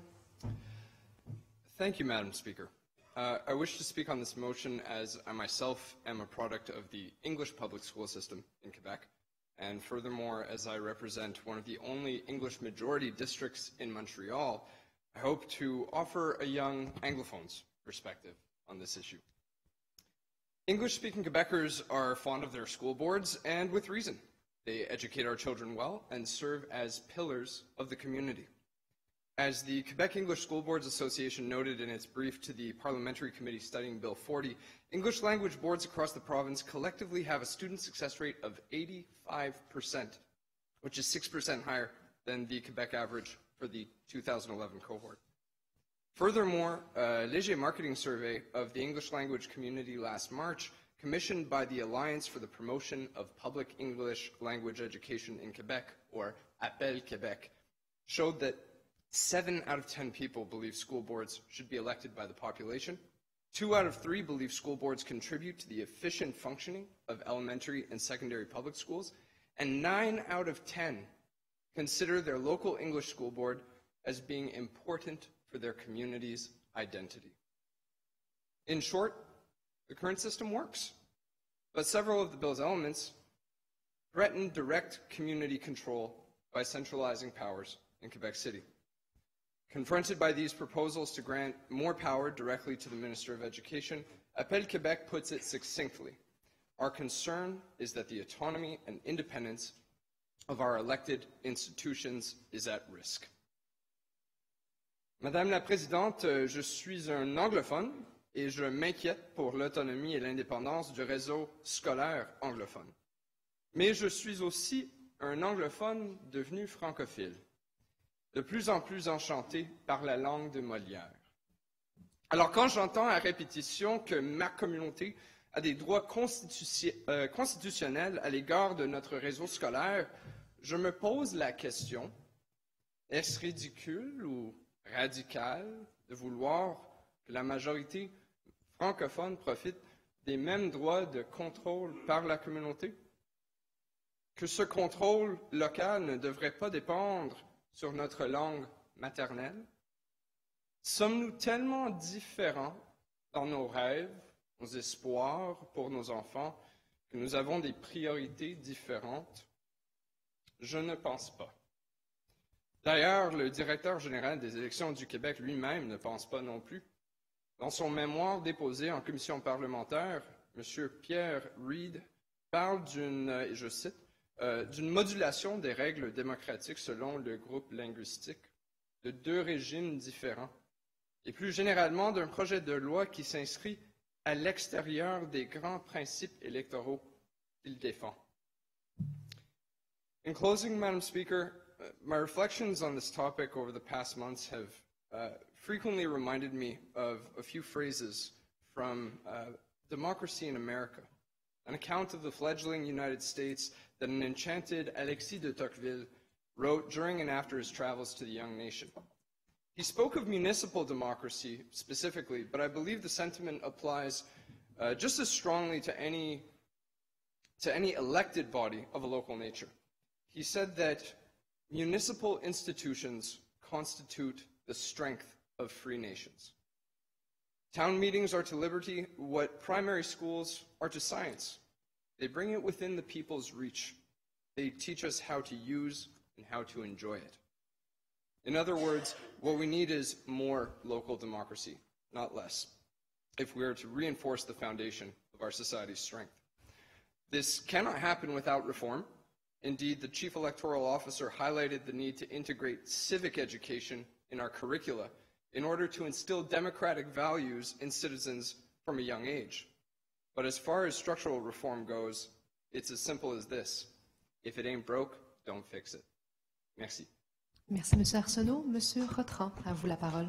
O: Thank you, Madam Speaker. I wish to speak on this motion as I myself am a product of the English public school system in Quebec, and furthermore, as I represent one of the only English majority districts in Montreal, I hope to offer a young Anglophone's perspective on this issue. English-speaking Quebecers are fond of their school boards, and with reason. They educate our children well and serve as pillars of the community. As the Quebec English School Boards Association noted in its brief to the Parliamentary Committee studying Bill 40, English language boards across the province collectively have a student success rate of 85%, which is 6% higher than the Quebec average for the 2011 cohort. Furthermore, a Léger marketing survey of the English language community last March, commissioned by the Alliance for the Promotion of Public English Language Education in Quebec, or Appel Québec, showed that 7 out of 10 people believe school boards should be elected by the population. 2 out of 3 believe school boards contribute to the efficient functioning of elementary and secondary public schools. And 9 out of 10 consider their local English school board as being important for their community's identity. In short, the current system works, but several of the bill's elements threaten direct community control by centralizing powers in Quebec City. Confronted by these proposals to grant more power directly to the Minister of Education, Appel Québec puts it succinctly. Our concern is that the autonomy and independence of our elected institutions is at risk. Madame la Présidente, je suis un anglophone et je m'inquiète pour l'autonomie et l'indépendance du réseau scolaire anglophone. Mais je suis aussi un anglophone devenu francophile, de plus en plus enchanté par la langue de Molière. Alors quand j'entends à répétition que ma communauté a des droits constitutionnels à l'égard de notre réseau scolaire, je me pose la question, est-ce ridicule ou radical de vouloir que la majorité francophone profite des mêmes droits de contrôle par la communauté? que ce contrôle local ne devrait pas dépendre sur notre langue maternelle? Sommes-nous tellement différents dans nos rêves, nos espoirs pour nos enfants, que nous avons des priorités différentes? Je ne pense pas. D'ailleurs, le directeur général des élections du Québec lui-même ne pense pas non plus. Dans son mémoire déposé en commission parlementaire, M. Pierre Reid parle d'une, je cite, d'une modulation des règles démocratiques selon le groupe linguistique, de deux régimes différents, et plus généralement d'un projet de loi qui s'inscrit à l'extérieur des grands principes électoraux qu'il défend. In closing, Madam Speaker, my reflections on this topic over the past months have frequently reminded me of a few phrases from Democracy in America, an account of the fledgling United States that an enchanted Alexis de Tocqueville wrote during and after his travels to the young nation. He spoke of municipal democracy specifically, but I believe the sentiment applies just as strongly to any elected body of a local nature. He said that municipal institutions constitute the strength of free nations. Town meetings are to liberty what primary schools are to science. They bring it within the people's reach. They teach us how to use and how to enjoy it. In other words, what we need is more local democracy, not less, if we are to reinforce the foundation of our society's strength. This cannot happen without reform. Indeed, the Chief Electoral Officer highlighted the need to integrate civic education in our curricula in order to instill democratic values in citizens from a young age. But as far as structural reform goes, it's as simple as this. If it ain't broke, don't fix it. Merci.
A: Merci, M. Arsenault. M. Rotran, à vous la parole.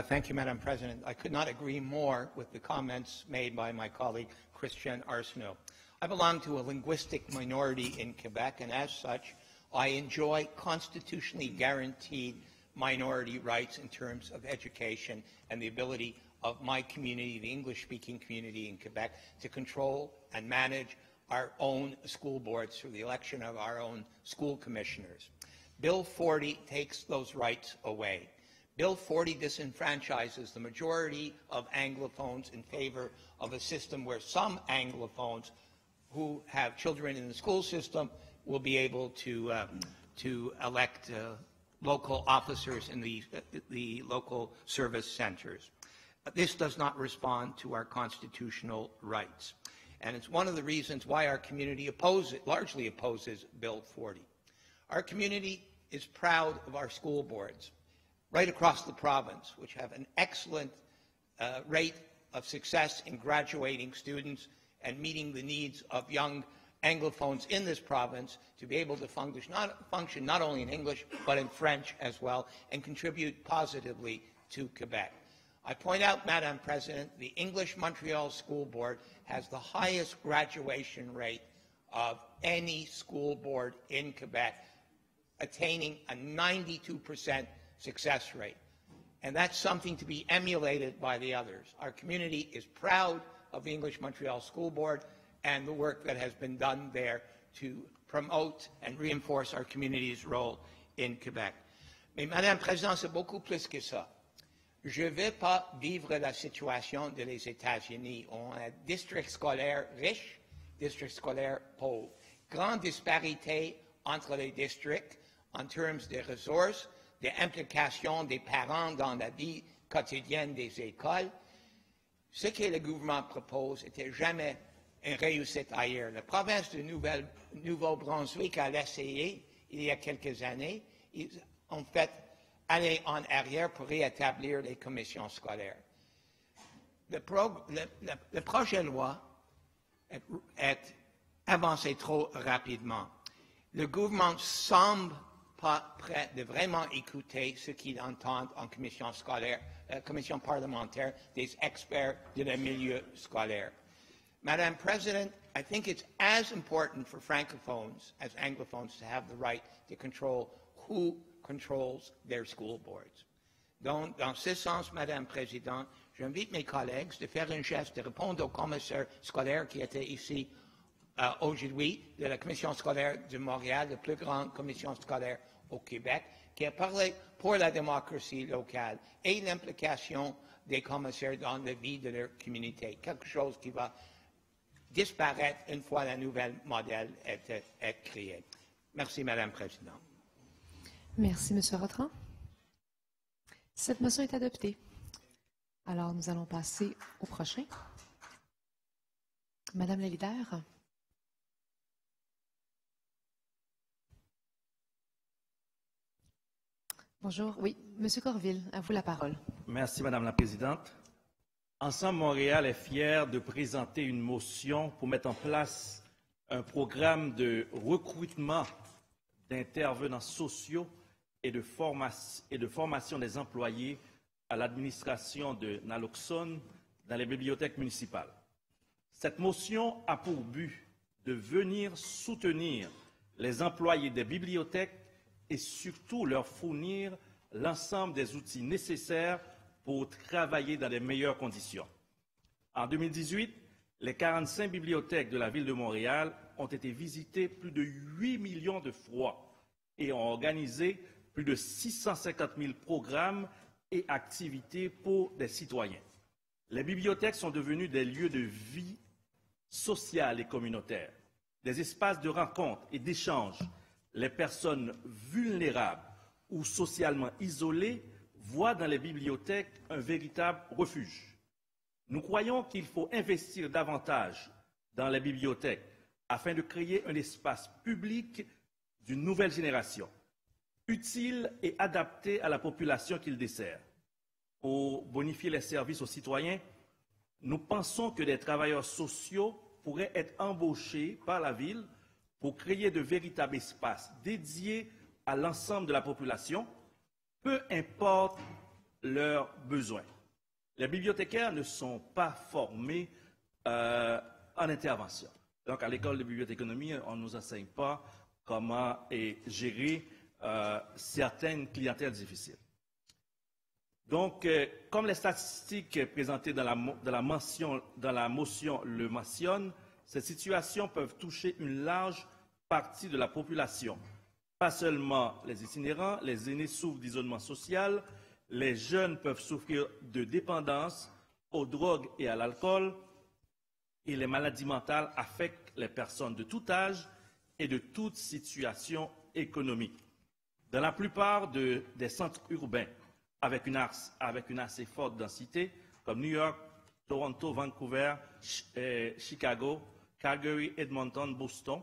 E: Thank you, Madam President. I could not agree more with the comments made by my colleague, Christian Arsenault. I belong to a linguistic minority in Quebec, and as such, I enjoy constitutionally guaranteed minority rights in terms of education and the ability of my community, the English-speaking community in Quebec, to control and manage our own school boards through the election of our own school commissioners. Bill 40 takes those rights away. Bill 40 disenfranchises the majority of Anglophones in favor of a system where some Anglophones who have children in the school system will be able to elect local officers in the local service centers. This does not respond to our constitutional rights. And it's one of the reasons why our community largely opposes Bill 40. Our community is proud of our school boards right across the province, which have an excellent rate of success in graduating students and meeting the needs of young Anglophones in this province to be able to function not only in English but in French as well and contribute positively to Quebec. I point out, Madam President, the English Montreal School Board has the highest graduation rate of any school board in Quebec, attaining a 92% success rate. And that's something to be emulated by the others. Our community is proud of the English Montreal School Board and the work that has been done there to promote and reinforce our community's role in Quebec. Mais Madame la Présidente, c'est beaucoup plus que ça. Je ne vais pas vivre la situation des États-Unis. On a districts scolaires riches, districts scolaires pauvres. Grande disparité entre les districts en termes de ressources, des implications des parents dans la vie quotidienne des écoles. Ce que le gouvernement propose n'était jamais une réussite ailleurs. La province de Nouveau-Brunswick a essayé il y a quelques années. Ils ont fait aller en arrière pour rétablir les commissions scolaires. Le projet de loi est avancé trop rapidement. Le gouvernement semble pas prêt de vraiment écouter ce qu'ils entendent en commission scolaire, commission parlementaire des experts de le milieu scolaire. Madam President, I think it's as important for Francophones as Anglophones to have the right to control who controls their school boards. Donc, dans ce sens, Madame Présidente, j'invite mes collègues de faire un geste, de répondre au commissaire scolaire qui était ici aujourd'hui de la Commission scolaire de Montréal, la plus grande commission scolaire au Québec, qui a parlé pour la démocratie locale et l'implication des commissaires dans la vie de leur communauté, quelque chose qui va disparaître une fois le nouvel modèle est créé. Merci, Madame la Présidente.
A: Merci, M. Rotran. Cette motion est adoptée. Alors, nous allons passer au prochain. Madame la leader. Bonjour. Oui, M. Corville, à vous la parole.
P: Merci, Madame la Présidente. Ensemble Montréal est fier de présenter une motion pour mettre en place un programme de recrutement d'intervenants sociaux et de formation des employés à l'administration de naloxone dans les bibliothèques municipales. Cette motion a pour but de venir soutenir les employés des bibliothèques et surtout leur fournir l'ensemble des outils nécessaires pour travailler dans les meilleures conditions. En 2018, les 45 bibliothèques de la Ville de Montréal ont été visitées plus de 8 millions de fois et ont organisé plus de 650 000 programmes et activités pour des citoyens. Les bibliothèques sont devenues des lieux de vie sociale et communautaire, des espaces de rencontre et d'échange. Les personnes vulnérables ou socialement isolées voient dans les bibliothèques un véritable refuge. Nous croyons qu'il faut investir davantage dans les bibliothèques afin de créer un espace public d'une nouvelle génération, utile et adapté à la population qu'il dessert. Pour bonifier les services aux citoyens, nous pensons que des travailleurs sociaux pourraient être embauchés par la Ville pour créer de véritables espaces dédiés à l'ensemble de la population, peu importe leurs besoins. Les bibliothécaires ne sont pas formés en intervention. Donc, à l'école de bibliothéconomie, on ne nous enseigne pas comment gérer certaines clientèles difficiles. Donc, comme les statistiques présentées dans la motion le mentionnent, ces situations peuvent toucher une large partie de la population. Pas seulement les itinérants, les aînés souffrent d'isolement social, les jeunes peuvent souffrir de dépendance aux drogues et à l'alcool, et les maladies mentales affectent les personnes de tout âge et de toute situation économique. Dans la plupart des centres urbains, avec une assez forte densité, comme New York, Toronto, Vancouver, Chicago, Calgary, Edmonton, Boston,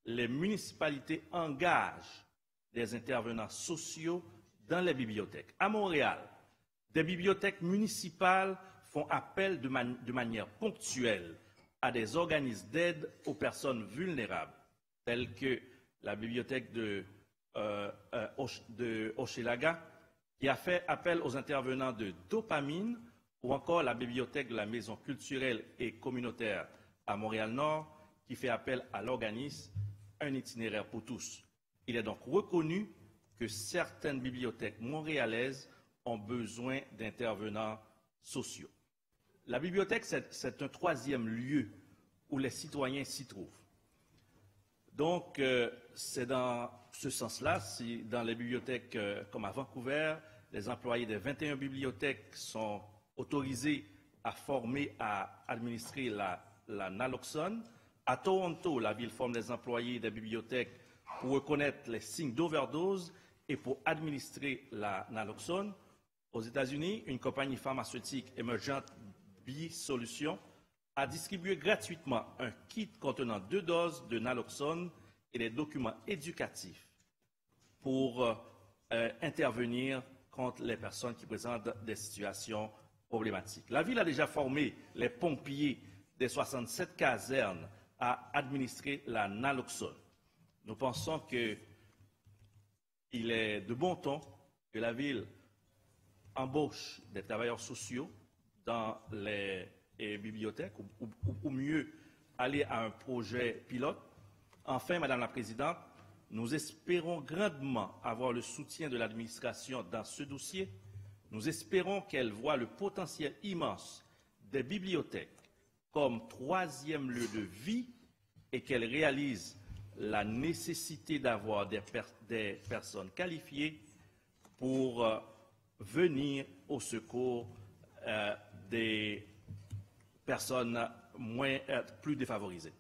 P: les municipalités engagent des intervenants sociaux dans les bibliothèques. À Montréal, des bibliothèques municipales font appel de manière ponctuelle à des organismes d'aide aux personnes vulnérables, tels que la bibliothèque de Hochelaga, qui a fait appel aux intervenants de Dopamine, ou encore la bibliothèque de la Maison culturelle et communautaire à Montréal-Nord, qui fait appel à l'organisme Un itinéraire pour tous. Il est donc reconnu que certaines bibliothèques montréalaises ont besoin d'intervenants sociaux. La bibliothèque, c'est un troisième lieu où les citoyens s'y trouvent. Donc, c'est dans ce sens-là, si dans les bibliothèques comme à Vancouver, les employés des 21 bibliothèques sont autorisés à former, à administrer la naloxone. À Toronto, la ville forme des employés des bibliothèques pour reconnaître les signes d'overdose et pour administrer la naloxone. Aux États-Unis, une compagnie pharmaceutique émergente, BioSolutions, a distribué gratuitement un kit contenant 2 doses de naloxone et des documents éducatifs pour intervenir contre les personnes qui présentent des situations problématiques. La ville a déjà formé les pompiers des 67 casernes à administrer la naloxone. Nous pensons qu'il est de bon ton que la ville embauche des travailleurs sociaux dans les bibliothèques, ou mieux aller à un projet pilote. Enfin, Madame la Présidente, nous espérons grandement avoir le soutien de l'administration dans ce dossier. Nous espérons qu'elle voit le potentiel immense des bibliothèques comme troisième lieu de vie et qu'elle réalise la nécessité d'avoir des personnes qualifiées pour venir au secours des personnes plus défavorisées.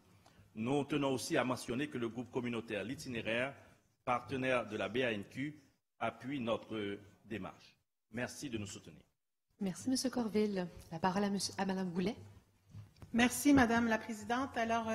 P: Nous tenons aussi à mentionner que le groupe communautaire L'Itinéraire, partenaire de la BANQ, appuie notre démarche. Merci de nous soutenir.
A: Merci, M. Corville. La parole à Mme Goulet.
F: Merci, Madame la Présidente. Alors,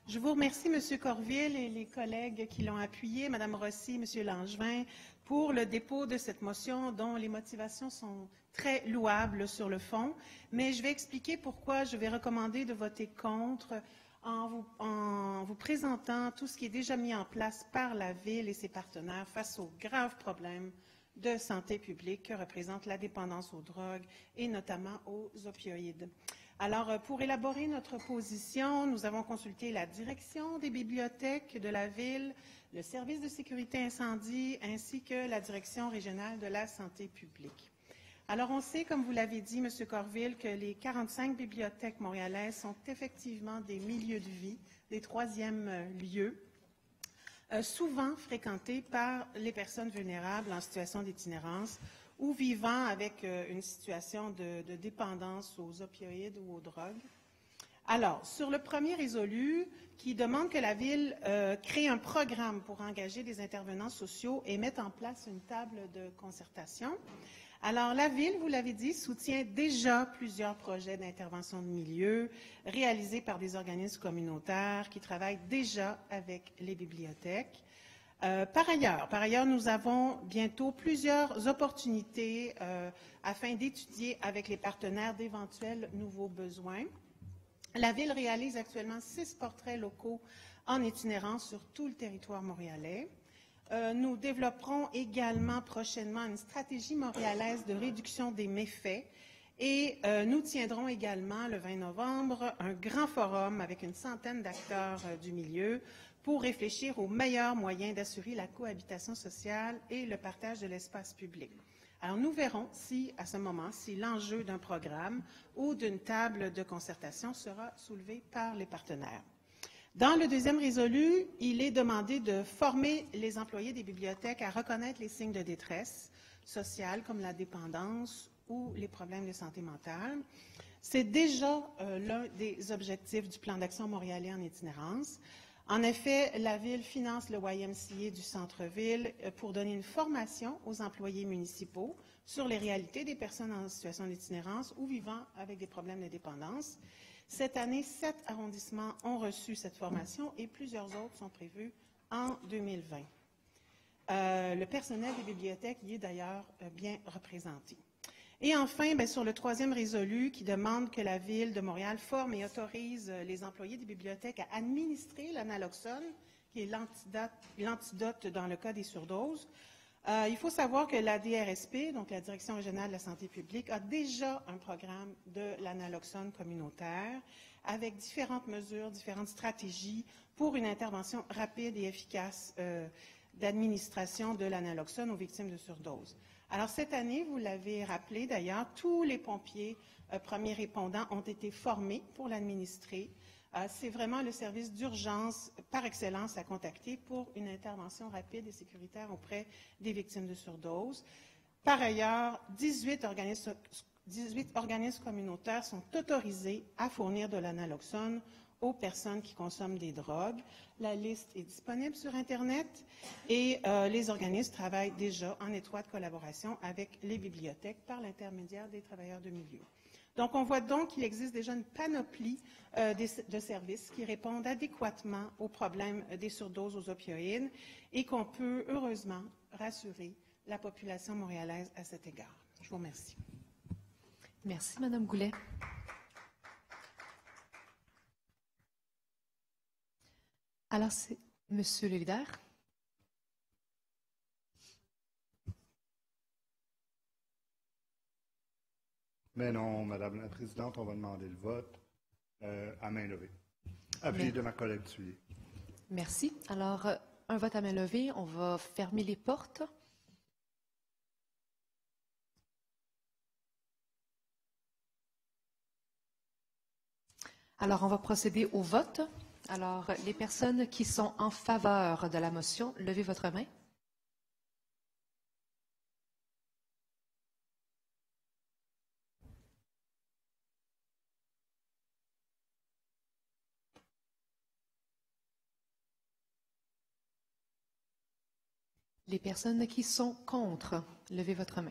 F: je vous remercie, M. Corville et les collègues qui l'ont appuyé, Mme Rossi, M. Langevin, pour le dépôt de cette motion dont les motivations sont très louables sur le fond. Mais je vais expliquer pourquoi je vais recommander de voter contre en vous présentant tout ce qui est déjà mis en place par la Ville et ses partenaires face aux graves problèmes de santé publique que représente la dépendance aux drogues et notamment aux opioïdes. Alors, pour élaborer notre position, nous avons consulté la direction des bibliothèques de la Ville, le service de sécurité incendie, ainsi que la direction régionale de la santé publique. Alors, on sait, comme vous l'avez dit, M. Corville, que les 45 bibliothèques montréalaises sont effectivement des milieux de vie, des troisièmes lieux, souvent fréquentés par les personnes vulnérables en situation d'itinérance ou vivant avec une situation de dépendance aux opioïdes ou aux drogues. Alors, sur le premier résolu, qui demande que la Ville crée un programme pour engager des intervenants sociaux et mette en place une table de concertation. Alors, la Ville, vous l'avez dit, soutient déjà plusieurs projets d'intervention de milieu réalisés par des organismes communautaires qui travaillent déjà avec les bibliothèques. Par ailleurs, nous avons bientôt plusieurs opportunités afin d'étudier avec les partenaires d'éventuels nouveaux besoins. La Ville réalise actuellement 6 portraits locaux en itinérance sur tout le territoire montréalais. Nous développerons également prochainement une stratégie montréalaise de réduction des méfaits et nous tiendrons également le 20 novembre un grand forum avec une centaine d'acteurs du milieu pour réfléchir aux meilleurs moyens d'assurer la cohabitation sociale et le partage de l'espace public. Alors, nous verrons si, à ce moment, si l'enjeu d'un programme ou d'une table de concertation sera soulevé par les partenaires. Dans le deuxième résolu, il est demandé de former les employés des bibliothèques à reconnaître les signes de détresse sociale comme la dépendance ou les problèmes de santé mentale. C'est déjà l'un des objectifs du plan d'action montréalais en itinérance. En effet, la Ville finance le YMCA du centre-ville pour donner une formation aux employés municipaux sur les réalités des personnes en situation d'itinérance ou vivant avec des problèmes de dépendance. Cette année, 7 arrondissements ont reçu cette formation et plusieurs autres sont prévus en 2020. Le personnel des bibliothèques y est d'ailleurs bien représenté. Et enfin, sur le troisième résolu qui demande que la Ville de Montréal forme et autorise les employés des bibliothèques à administrer l'analoxone, qui est l'antidote dans le cas des surdoses. Il faut savoir que la DRSP, donc la Direction régionale de la santé publique, a déjà un programme de l'analoxone communautaire avec différentes mesures, différentes stratégies pour une intervention rapide et efficace d'administration de l'analoxone aux victimes de surdose. Alors, cette année, vous l'avez rappelé d'ailleurs, tous les pompiers premiers répondants ont été formés pour l'administrer. C'est vraiment le service d'urgence par excellence à contacter pour une intervention rapide et sécuritaire auprès des victimes de surdose. Par ailleurs, 18 organismes communautaires sont autorisés à fournir de l'analoxone aux personnes qui consomment des drogues. La liste est disponible sur Internet et les organismes travaillent déjà en étroite collaboration avec les bibliothèques par l'intermédiaire des travailleurs de milieu. Donc, on voit donc qu'il existe déjà une panoplie de services qui répondent adéquatement aux problèmes des surdoses aux opioïdes et qu'on peut heureusement rassurer la population montréalaise à cet égard. Je vous remercie.
A: Merci, Mme Goulet. Alors, c'est M. le leader.
B: Mais non, Madame la Présidente, on va demander le vote à main levée. Appuyé de ma collègue Thuillier.
A: Merci. Alors, un vote à main levée. On va fermer les portes. Alors, on va procéder au vote. Alors, les personnes qui sont en faveur de la motion, levez votre main. Les personnes qui sont contre, levez votre main.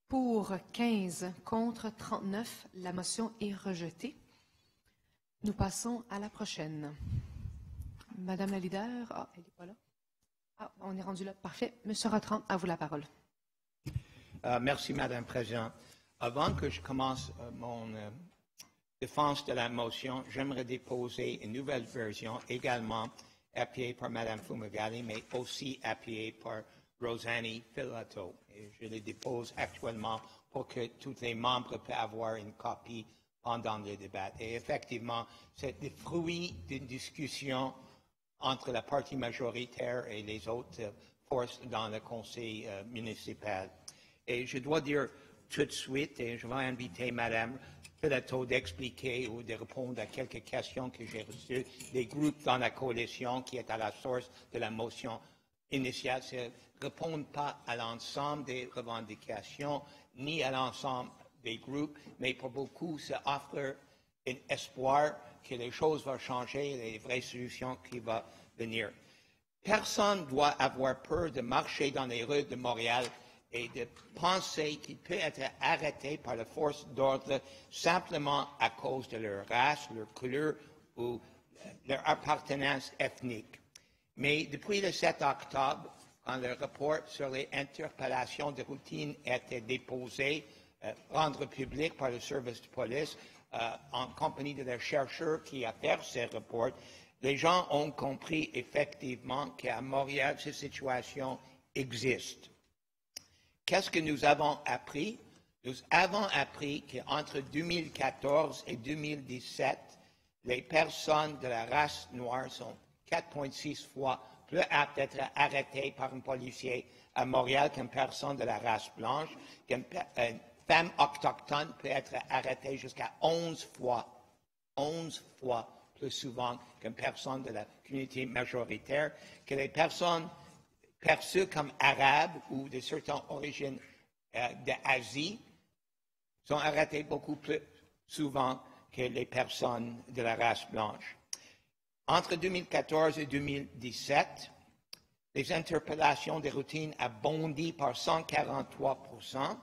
A: Pour 15, contre 39, la motion est rejetée. Nous passons à la prochaine. Madame la leader, elle n'est pas là. On est rendu là. Parfait. Monsieur Rotran, à vous la parole.
E: Merci, Madame la Présidente. Avant que je commence mon défense de la motion, j'aimerais déposer une nouvelle version, également appuyée par Madame Fumagalli, mais aussi appuyée par Rosanny Filato. Et je les dépose actuellement pour que tous les membres puissent avoir une copie pendant le débat. Et effectivement, c'est le fruit d'une discussion entre la partie majoritaire et les autres forces dans le conseil municipal. Et je dois dire tout de suite, et je vais inviter Mme Filato d'expliquer ou de répondre à quelques questions que j'ai reçues des groupes dans la coalition qui est à la source de la motion initiale. Ne répondent pas à l'ensemble des revendications ni à l'ensemble des groupes, mais pour beaucoup, ça offre un espoir que les choses vont changer et les vraies solutions qui vont venir. Personne ne doit avoir peur de marcher dans les rues de Montréal et de penser qu'il peut être arrêté par les forces d'ordre simplement à cause de leur race, leur couleur ou leur appartenance ethnique. Mais depuis le 7 octobre, quand le rapport sur les interpellations de routine a été déposé, rendu public par le service de police, en compagnie de leurs chercheurs qui a fait ce rapport, les gens ont compris effectivement qu'à Montréal, cette situation existe. Qu'est-ce que nous avons appris? Nous avons appris qu'entre 2014 et 2017, les personnes de la race noire sont 4,6 fois plus aptes d'être arrêtées par un policier à Montréal qu'une personne de la race blanche, qu'une femme autochtone peut être arrêtée jusqu'à 11 fois plus souvent qu'une personne de la communauté majoritaire, que les personnes perçues comme arabes ou de certaines origines d'Asie sont arrêtées beaucoup plus souvent que les personnes de la race blanche. Entre 2014 et 2017, les interpellations de routine ont bondi par 143%.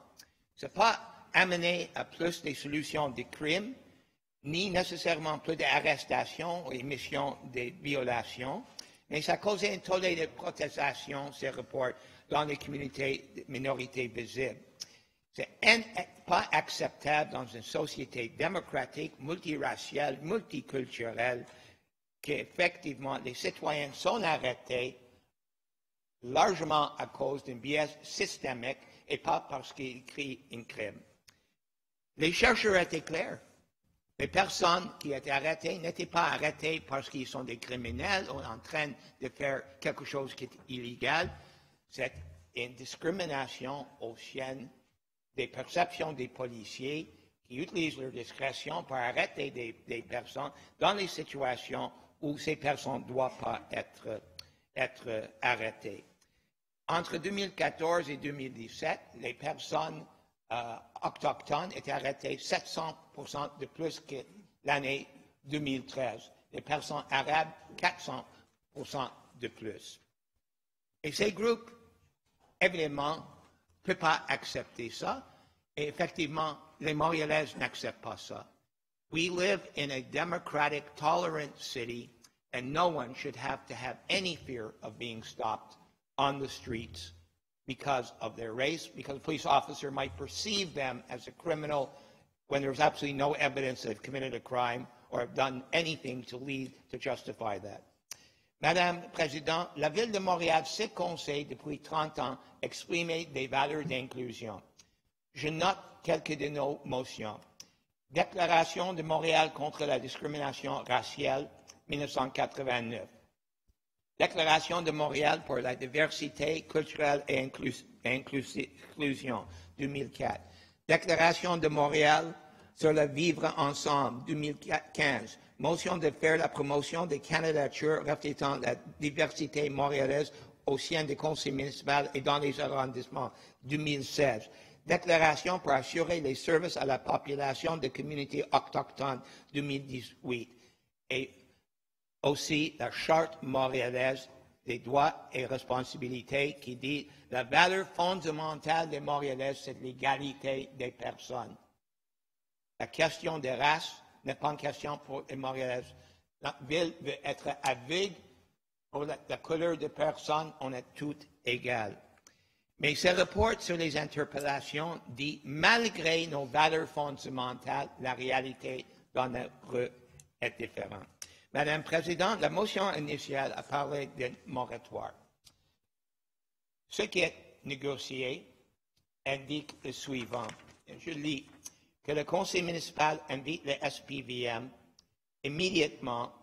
E: Ce n'est pas amené à plus de solutions de crimes, ni nécessairement plus d'arrestations ou émissions de violations, mais ça a causé un tollé de protestation, ces rapports, dans les communautés minorités visibles. Ce n'est pas acceptable dans une société démocratique, multiraciale, multiculturelle, qu'effectivement les citoyens sont arrêtés largement à cause d'un biais systémique et pas parce qu'ils créent un crime. Les chercheurs étaient clairs. Les personnes qui étaient arrêtées n'étaient pas arrêtées parce qu'ils sont des criminels ou en train de faire quelque chose qui est illégal. C'est une discrimination au sein des perceptions des policiers qui utilisent leur discrétion pour arrêter des personnes dans les situations où ces personnes ne doivent pas être arrêtées. Entre 2014 et 2017, les personnes autochtones étaient arrêtées 700% de plus que l'année 2013. Les personnes arabes, 400% de plus. Et ces groupes, évidemment, ne peuvent pas accepter ça. Et effectivement, les Montréalais n'acceptent pas ça. We live in a democratic, tolerant city, and no one should have to have any fear of being stopped on the streets because of their race, because a police officer might perceive them as a criminal when there's absolutely no evidence they've committed a crime or have done anything to justify that. Madame la Présidente, la Ville de Montréal se conseille depuis 30 ans exprimer des valeurs d'inclusion. Je note quelques de nos motions. Déclaration de Montréal contre la discrimination raciale, 1989. Déclaration de Montréal pour la diversité culturelle et inclusion, 2004. Déclaration de Montréal sur le vivre ensemble, 2015. Motion de faire la promotion des candidatures reflétant la diversité montréalaise au sein des conseils municipaux et dans les arrondissements, 2016. Déclaration pour assurer les services à la population de communautés autochtones, 2018. Et aussi la Charte montréalaise des droits et responsabilités qui dit la valeur fondamentale des Montréalais, c'est l'égalité des personnes. La question de race n'est pas une question pour les Montréalais. La ville veut être aveugle pour la couleur de personne, on est toutes égales. Mais ce rapport sur les interpellations dit, malgré nos valeurs fondamentales, la réalité dans notre rue est différente. Madame la Présidente, la motion initiale a parlé d'un moratoire. Ce qui est négocié indique le suivant. Je lis que le conseil municipal invite le SPVM immédiatement,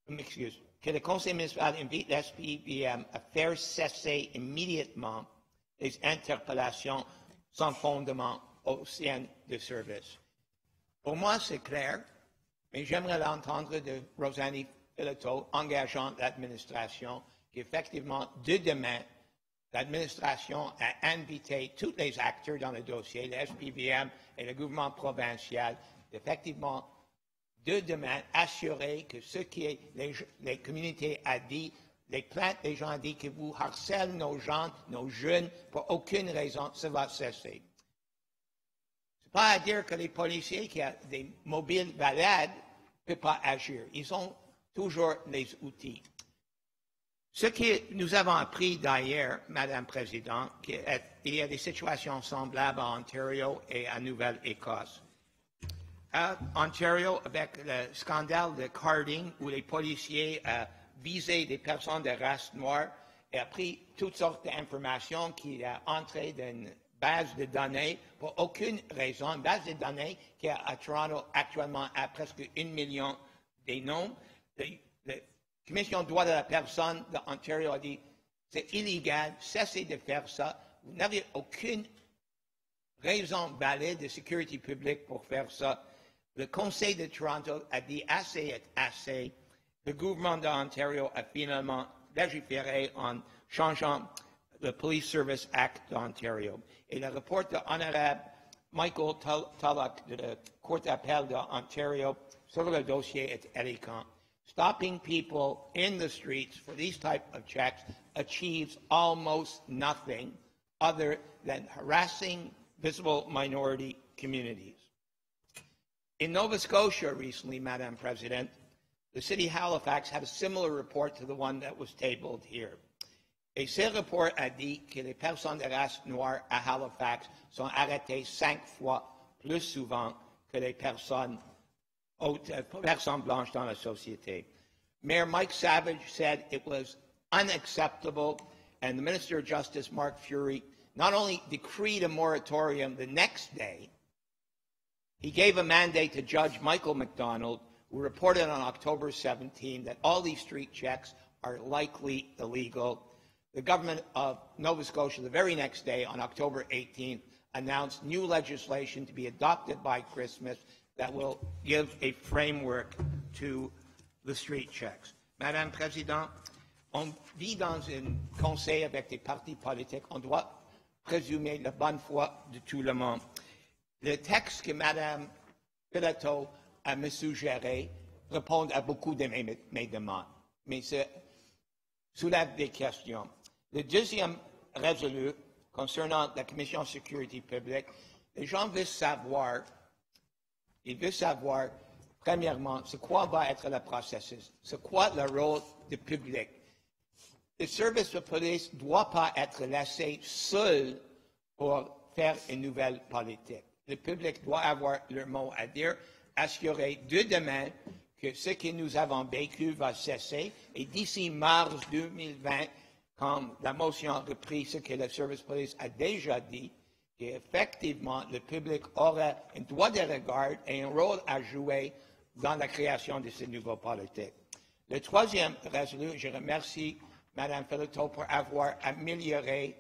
E: que le conseil municipal invite le SPVM à faire cesser immédiatement les interpellations sans fondement au sein du service. Pour moi, c'est clair, mais j'aimerais l'entendre de Rosannie Philotto, engageant l'administration, qu'effectivement, de demain, l'administration a invité tous les acteurs dans le dossier, le SPVM et le gouvernement provincial, effectivement, de demain, assurer que ce qui les communautés a dit, les plaintes des gens ont dit que vous harcèlez nos gens, nos jeunes, pour aucune raison, ça va cesser. Ce n'est pas à dire que les policiers qui ont des mobiles balades ne peuvent pas agir. Ils ont toujours les outils. Ce que nous avons appris d'ailleurs, Madame la Présidente, qu'il y a des situations semblables en Ontario et en Nouvelle-Écosse. À Ontario, avec le scandale de carding, où les policiers visaient des personnes de race noire et a pris toutes sortes d'informations qui a entré dans une base de données pour aucune raison, une base de données qui à Toronto actuellement a presque 1 million de noms. La Commission des droits de la personne d'Ontario a dit c'est illégal, cessez de faire ça. Vous n'avez aucune raison valide de sécurité publique pour faire ça. Le Conseil de Toronto a dit assez est assez. Le gouvernement d'Ontario a finalement légiféré en changeant le Police Service Act d'Ontario. Et le rapport de l'honorable Michael Tulloch de la Cour d'appel d'Ontario sur le dossier est éloquent. Stopping people in the streets for these type of checks achieves almost nothing other than harassing visible minority communities. In Nova Scotia recently, Madam President, the City of Halifax had a similar report to the one that was tabled here. Et ce rapport a dit que les personnes de race noire à Halifax sont arrêtées 5 fois plus souvent que les personnes blanches dans la société. Mayor Mike Savage said it was unacceptable, and the Minister of Justice, Mark Fury, not only decreed a moratorium the next day, he gave a mandate to Judge Michael McDonald, who reported on October 17 that all these street checks are likely illegal. The government of Nova Scotia, the very next day, on October 18, announced new legislation to be adopted by Christmas that will give a framework to the street checks. Madame la Présidente, on vit dans un conseil avec des partis politiques. On doit présumer la bonne foi de tout le monde. Le texte que Madame Philotto a me suggéré répond à beaucoup de mes demandes, mais ça soulève des questions. Le deuxième résolu concernant la Commission de sécurité publique, les gens veulent savoir, premièrement, c'est quoi va être le processus, c'est quoi le rôle du public. Le service de police ne doit pas être laissé seul pour faire une nouvelle politique. Le public doit avoir leur mot à dire, assurer de demain que ce que nous avons vécu va cesser et d'ici mars 2020, quand la motion a repris ce que le Service Police a déjà dit, qu'effectivement, le public aura un droit de regard et un rôle à jouer dans la création de ces nouveaux politiques. Le troisième résolu, je remercie Mme Fillotto pour avoir amélioré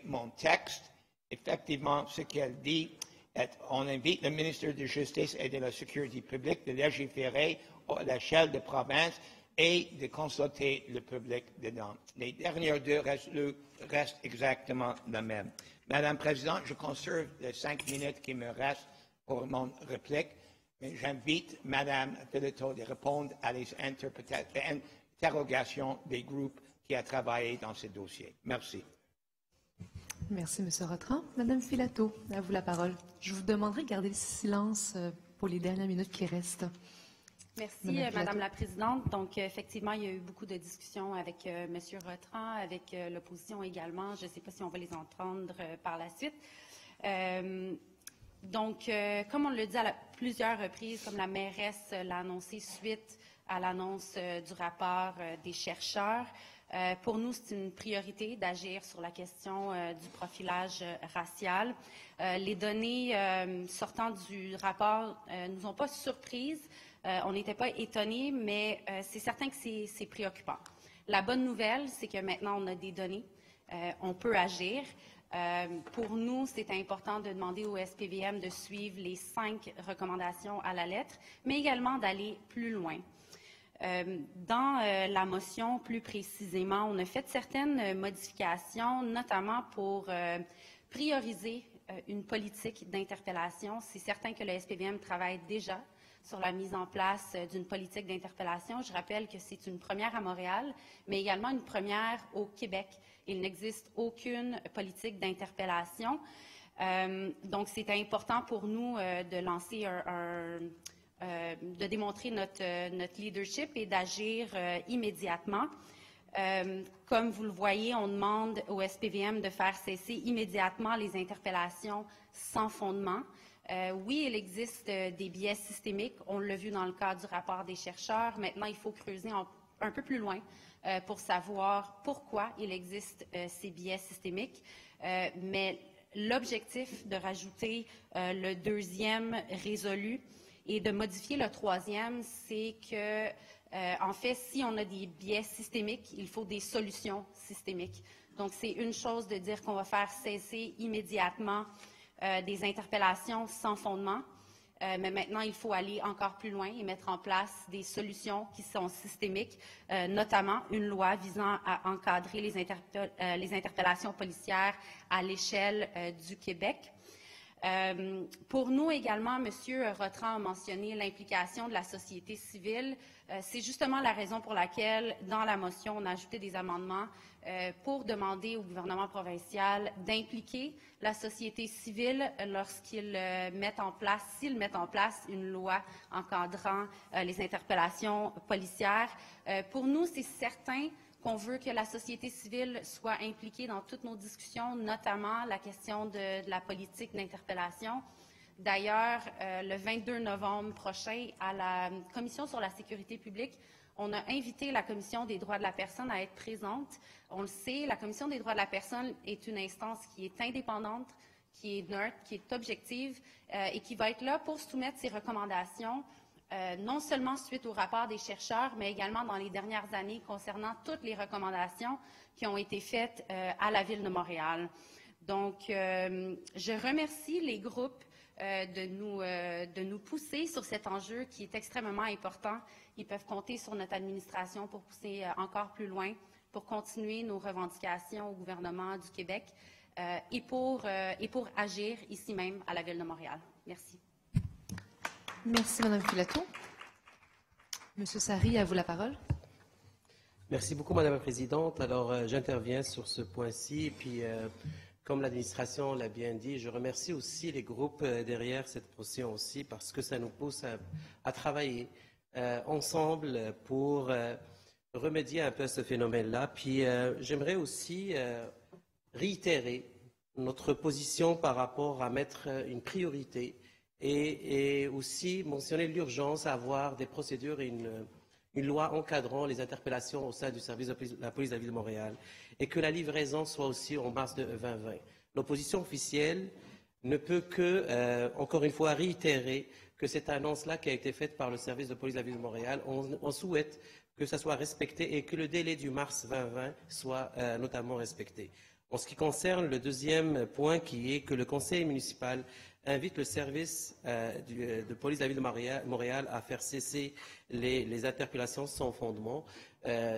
E: mon texte. Effectivement, ce qu'elle dit, on invite le ministre de la Justice et de la Sécurité publique de légiférer à l'échelle de province et de consulter le public dedans. Les dernières deux restent exactement les mêmes. Madame la Présidente, je conserve les 5 minutes qui me restent pour mon réplique, mais j'invite Mme Fillotto de répondre à les interrogations des groupes qui ont travaillé dans ce dossier. Merci.
A: Merci, M. Rotran. Madame Filato, à vous la parole. Je vous demanderai de garder le silence pour les dernières minutes qui restent.
Q: Merci, Madame la Présidente. Donc, effectivement, il y a eu beaucoup de discussions avec M. Rotran, avec l'opposition également. Je ne sais pas si on va les entendre par la suite. Donc, comme on l'a dit à plusieurs reprises, comme la mairesse l'a annoncé suite à l'annonce du rapport des chercheurs, pour nous, c'est une priorité d'agir sur la question du profilage racial. Les données sortant du rapport ne nous ont pas surprises. On n'était pas étonnés, mais c'est certain que c'est préoccupant. La bonne nouvelle, c'est que maintenant, on a des données. On peut agir. Pour nous, c'est important de demander au SPVM de suivre les 5 recommandations à la lettre, mais également d'aller plus loin. Dans la motion, plus précisément, on a fait certaines modifications, notamment pour prioriser une politique d'interpellation. C'est certain que le SPVM travaille déjà sur la mise en place d'une politique d'interpellation. Je rappelle que c'est une première à Montréal, mais également une première au Québec. Il n'existe aucune politique d'interpellation. Donc, c'est important pour nous de lancer de démontrer notre leadership et d'agir immédiatement. Comme vous le voyez, on demande au SPVM de faire cesser immédiatement les interpellations sans fondement. Oui, il existe des biais systémiques. On l'a vu dans le cadre du rapport des chercheurs. Maintenant, il faut creuser un peu plus loin pour savoir pourquoi il existe ces biais systémiques. Mais l'objectif de rajouter le deuxième résolu et de modifier le troisième, c'est que, en fait, si on a des biais systémiques, il faut des solutions systémiques. Donc, c'est une chose de dire qu'on va faire cesser immédiatement des interpellations sans fondement, mais maintenant, il faut aller encore plus loin et mettre en place des solutions qui sont systémiques, notamment une loi visant à encadrer les interpellations policières à l'échelle du Québec. Pour nous également, M. Rotran a mentionné l'implication de la société civile. C'est justement la raison pour laquelle, dans la motion, on a ajouté des amendements pour demander au gouvernement provincial d'impliquer la société civile lorsqu'ils mettent en place, s'ils mettent en place une loi encadrant les interpellations policières. Pour nous, c'est certain qu'on veut que la société civile soit impliquée dans toutes nos discussions, notamment la question de la politique d'interpellation. D'ailleurs, le 22 novembre prochain, à la Commission sur la sécurité publique, on a invité la Commission des droits de la personne à être présente. On le sait, la Commission des droits de la personne est une instance qui est indépendante, qui est neutre, qui est objective et qui va être là pour soumettre ses recommandations non seulement suite au rapport des chercheurs, mais également dans les dernières années concernant toutes les recommandations qui ont été faites à la Ville de Montréal. Donc, je remercie les groupes de nous pousser sur cet enjeu qui est extrêmement important. Ils peuvent compter sur notre administration pour pousser encore plus loin, pour continuer nos revendications au gouvernement du Québec et pour agir ici même à la Ville de Montréal. Merci.
A: Merci, Mme Filato. Monsieur Sari, à vous la parole.
R: Merci beaucoup, Madame la Présidente. Alors, j'interviens sur ce point-ci. Puis, comme l'administration l'a bien dit, je remercie aussi les groupes derrière cette motion aussi parce que ça nous pousse à travailler ensemble pour remédier un peu à ce phénomène-là. Puis, j'aimerais aussi réitérer notre position par rapport à mettre une priorité et aussi mentionner l'urgence à avoir des procédures et une loi encadrant les interpellations au sein du service de la police de la Ville de Montréal et que la livraison soit aussi en mars de 2020. L'opposition officielle ne peut que, encore une fois, réitérer que cette annonce-là qui a été faite par le service de police de la Ville de Montréal, on souhaite que ça soit respecté et que le délai du mars 2020 soit notamment respecté. En ce qui concerne le deuxième point, qui est que le conseil municipal invite le service de police de la Ville de Montréal à faire cesser les interpellations sans fondement.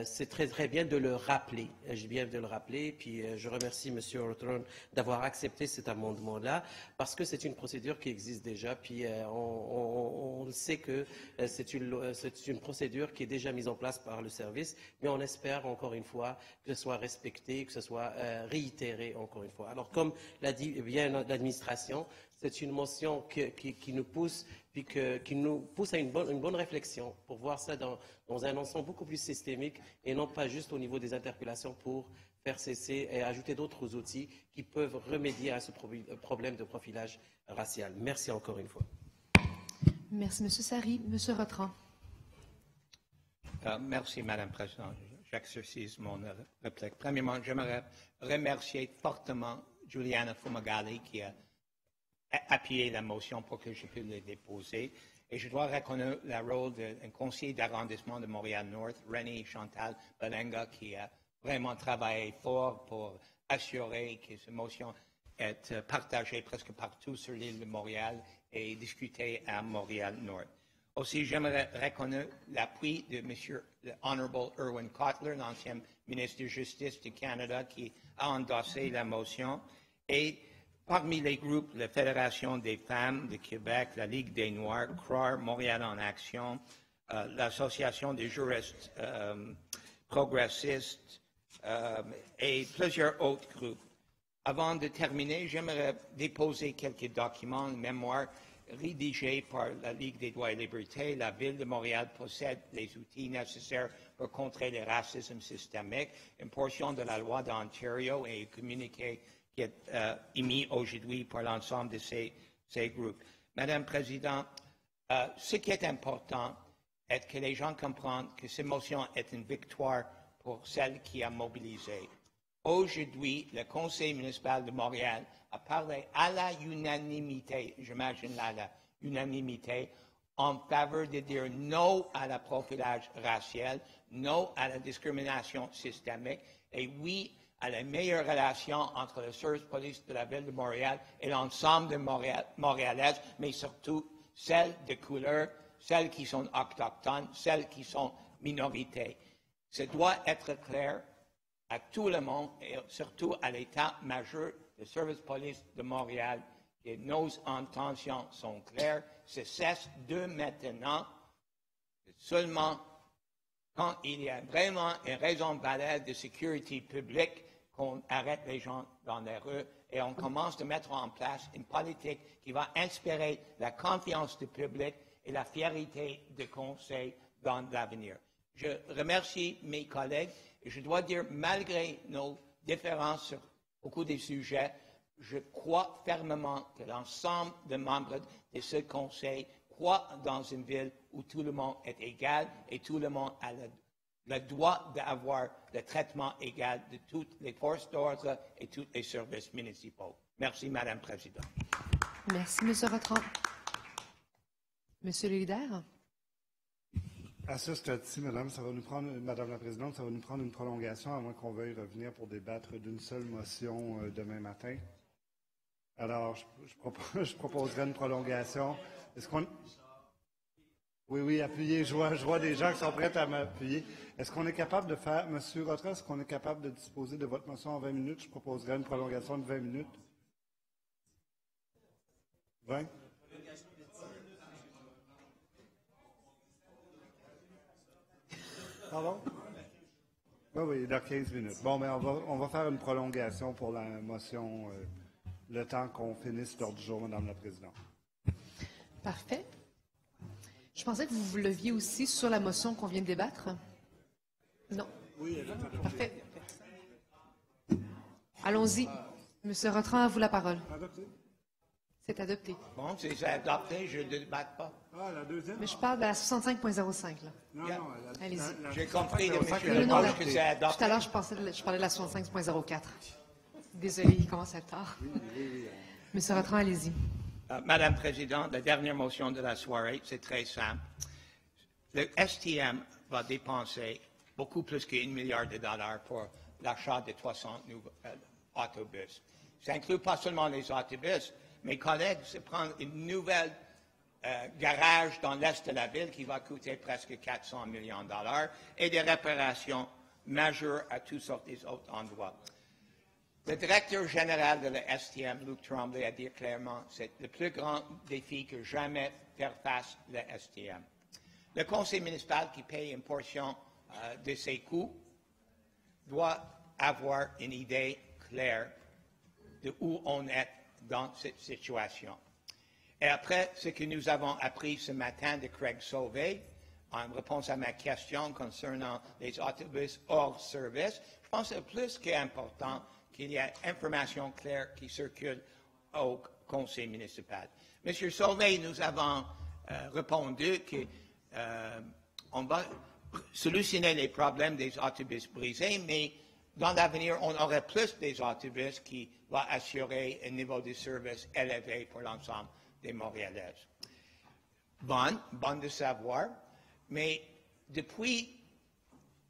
R: C'est très bien de le rappeler. J'ai bien de le rappeler. Puis je remercie M. Orthron d'avoir accepté cet amendement-là parce que c'est une procédure qui existe déjà. Puis on sait que c'est une procédure qui est déjà mise en place par le service, mais on espère encore une fois que ce soit respecté, que ce soit réitéré encore une fois. Alors comme l'a dit bien l'administration, c'est une motion qui nous pousse, puis qui nous pousse à une bonne réflexion pour voir ça dans un ensemble beaucoup plus systémique et non pas juste au niveau des interpellations pour faire cesser et ajouter d'autres outils qui peuvent remédier à ce problème de profilage racial. Merci encore une fois.
A: Merci, M. Sari. M. Rotran.
E: Merci, Madame la Présidente. J'exercise mon réplique. Premièrement, j'aimerais remercier fortement Juliana Fumagalli qui a appuyé la motion pour que je puisse la déposer. Et je dois reconnaître le rôle d'un conseiller d'arrondissement de Montréal-Nord, René Chantal Belenga, qui a vraiment travaillé fort pour assurer que cette motion est partagée presque partout sur l'île de Montréal et discutée à Montréal-Nord. Aussi, j'aimerais reconnaître l'appui de M. Honorable Irwin Cotler, l'ancien ministre de Justice du Canada, qui a endossé la motion. Et parmi les groupes, la Fédération des femmes de Québec, la Ligue des Noirs, CROR, Montréal en Action, l'Association des juristes progressistes et plusieurs autres groupes. Avant de terminer, j'aimerais déposer quelques documents, une mémoire rédigée par la Ligue des droits et libertés. La Ville de Montréal possède les outils nécessaires pour contrer le racisme systémique. Une portion de la loi d'Ontario est communiquée qui est émis aujourd'hui par l'ensemble de ces groupes. Madame la Présidente, ce qui est important est que les gens comprennent que cette motion est une victoire pour celle qui a mobilisé. Aujourd'hui, le Conseil municipal de Montréal a parlé à la unanimité, j'imagine à la unanimité, en faveur de dire non à la profilage racial, non à la discrimination systémique et oui à la meilleure relation entre le service police de la Ville de Montréal et l'ensemble de Montréalaises, mais surtout celles de couleur, celles qui sont autochtones, celles qui sont minorités. Ça doit être clair à tout le monde et surtout à l'état-major du service police de Montréal que nos intentions sont claires. Ce cesse de maintenant seulement quand il y a vraiment une raison valable de sécurité publique qu'on arrête les gens dans les rues et on commence à mettre en place une politique qui va inspirer la confiance du public et la fierté du Conseil dans l'avenir. Je remercie mes collègues et je dois dire, malgré nos différences sur beaucoup de sujets, je crois fermement que l'ensemble des membres de ce Conseil croient dans une ville où tout le monde est égal et tout le monde a le droit d'avoir le traitement égal de toutes les forces d'ordre et tous les services municipaux. Merci, Madame la Présidente.
A: Merci, M. Rotran. Monsieur le leader.
B: À ce stade-ci, Madame la Présidente, ça va nous prendre une prolongation, à moins qu'on veuille revenir pour débattre d'une seule motion demain matin. Alors, je proposerai une prolongation. Est-ce qu'on... Oui, appuyez. Je vois des gens qui sont prêts à m'appuyer. Est-ce qu'on est capable de faire, M. Rotran, est-ce qu'on est capable de disposer de votre motion en 20 minutes? Je proposerai une prolongation de 20 minutes. 20? Pardon? Oui, dans 15 minutes. Bon, mais on va faire une prolongation pour la motion, le temps qu'on finisse l'ordre du jour, Madame la Présidente.
A: Parfait. Je pensais que vous vous leviez aussi sur la motion qu'on vient de débattre. Non.
B: Oui,
A: parfait. Allons-y. Monsieur Rotran, à vous la parole. C'est adopté.
E: Bon, si c'est adopté, je ne débatte pas.
B: Ah, la deuxième?
A: Mais je parle de la 65.05, là.
B: Non,
A: Allez-y.
E: J'ai compris de M.
A: Non,
E: Lepage que c'est adopté.
A: tout à l'heure, je parlais de la 65.04. Désolé, il commence à être tard. Monsieur Bertrand, allez-y.
E: Madame la Présidente, la dernière motion de la soirée, c'est très simple. Le STM va dépenser beaucoup plus qu'1 milliard de dollars pour l'achat de 300 nouveaux autobus. Ça inclut pas seulement les autobus. Mes collègues se prennent une nouvelle garage dans l'est de la ville qui va coûter presque 400 millions de dollars et des réparations majeures à toutes sortes d'autres endroits. Le directeur général de la STM, Luc Tremblay, a dit clairement que c'est le plus grand défi que jamais faire face le STM. Le conseil municipal qui paye une portion de ses coûts doit avoir une idée claire de où on est dans cette situation. Et après ce que nous avons appris ce matin de Craig Sauvé, en réponse à ma question concernant les autobus hors service, je pense que c'est plus qu'important qu'il y ait information claire qui circule au conseil municipal. Monsieur Sauvé, nous avons répondu qu'on va solutionner les problèmes des autobus brisés, mais dans l'avenir, on aurait plus des autobus qui vont assurer un niveau de service élevé pour l'ensemble des Montréalais. Bon de savoir, mais depuis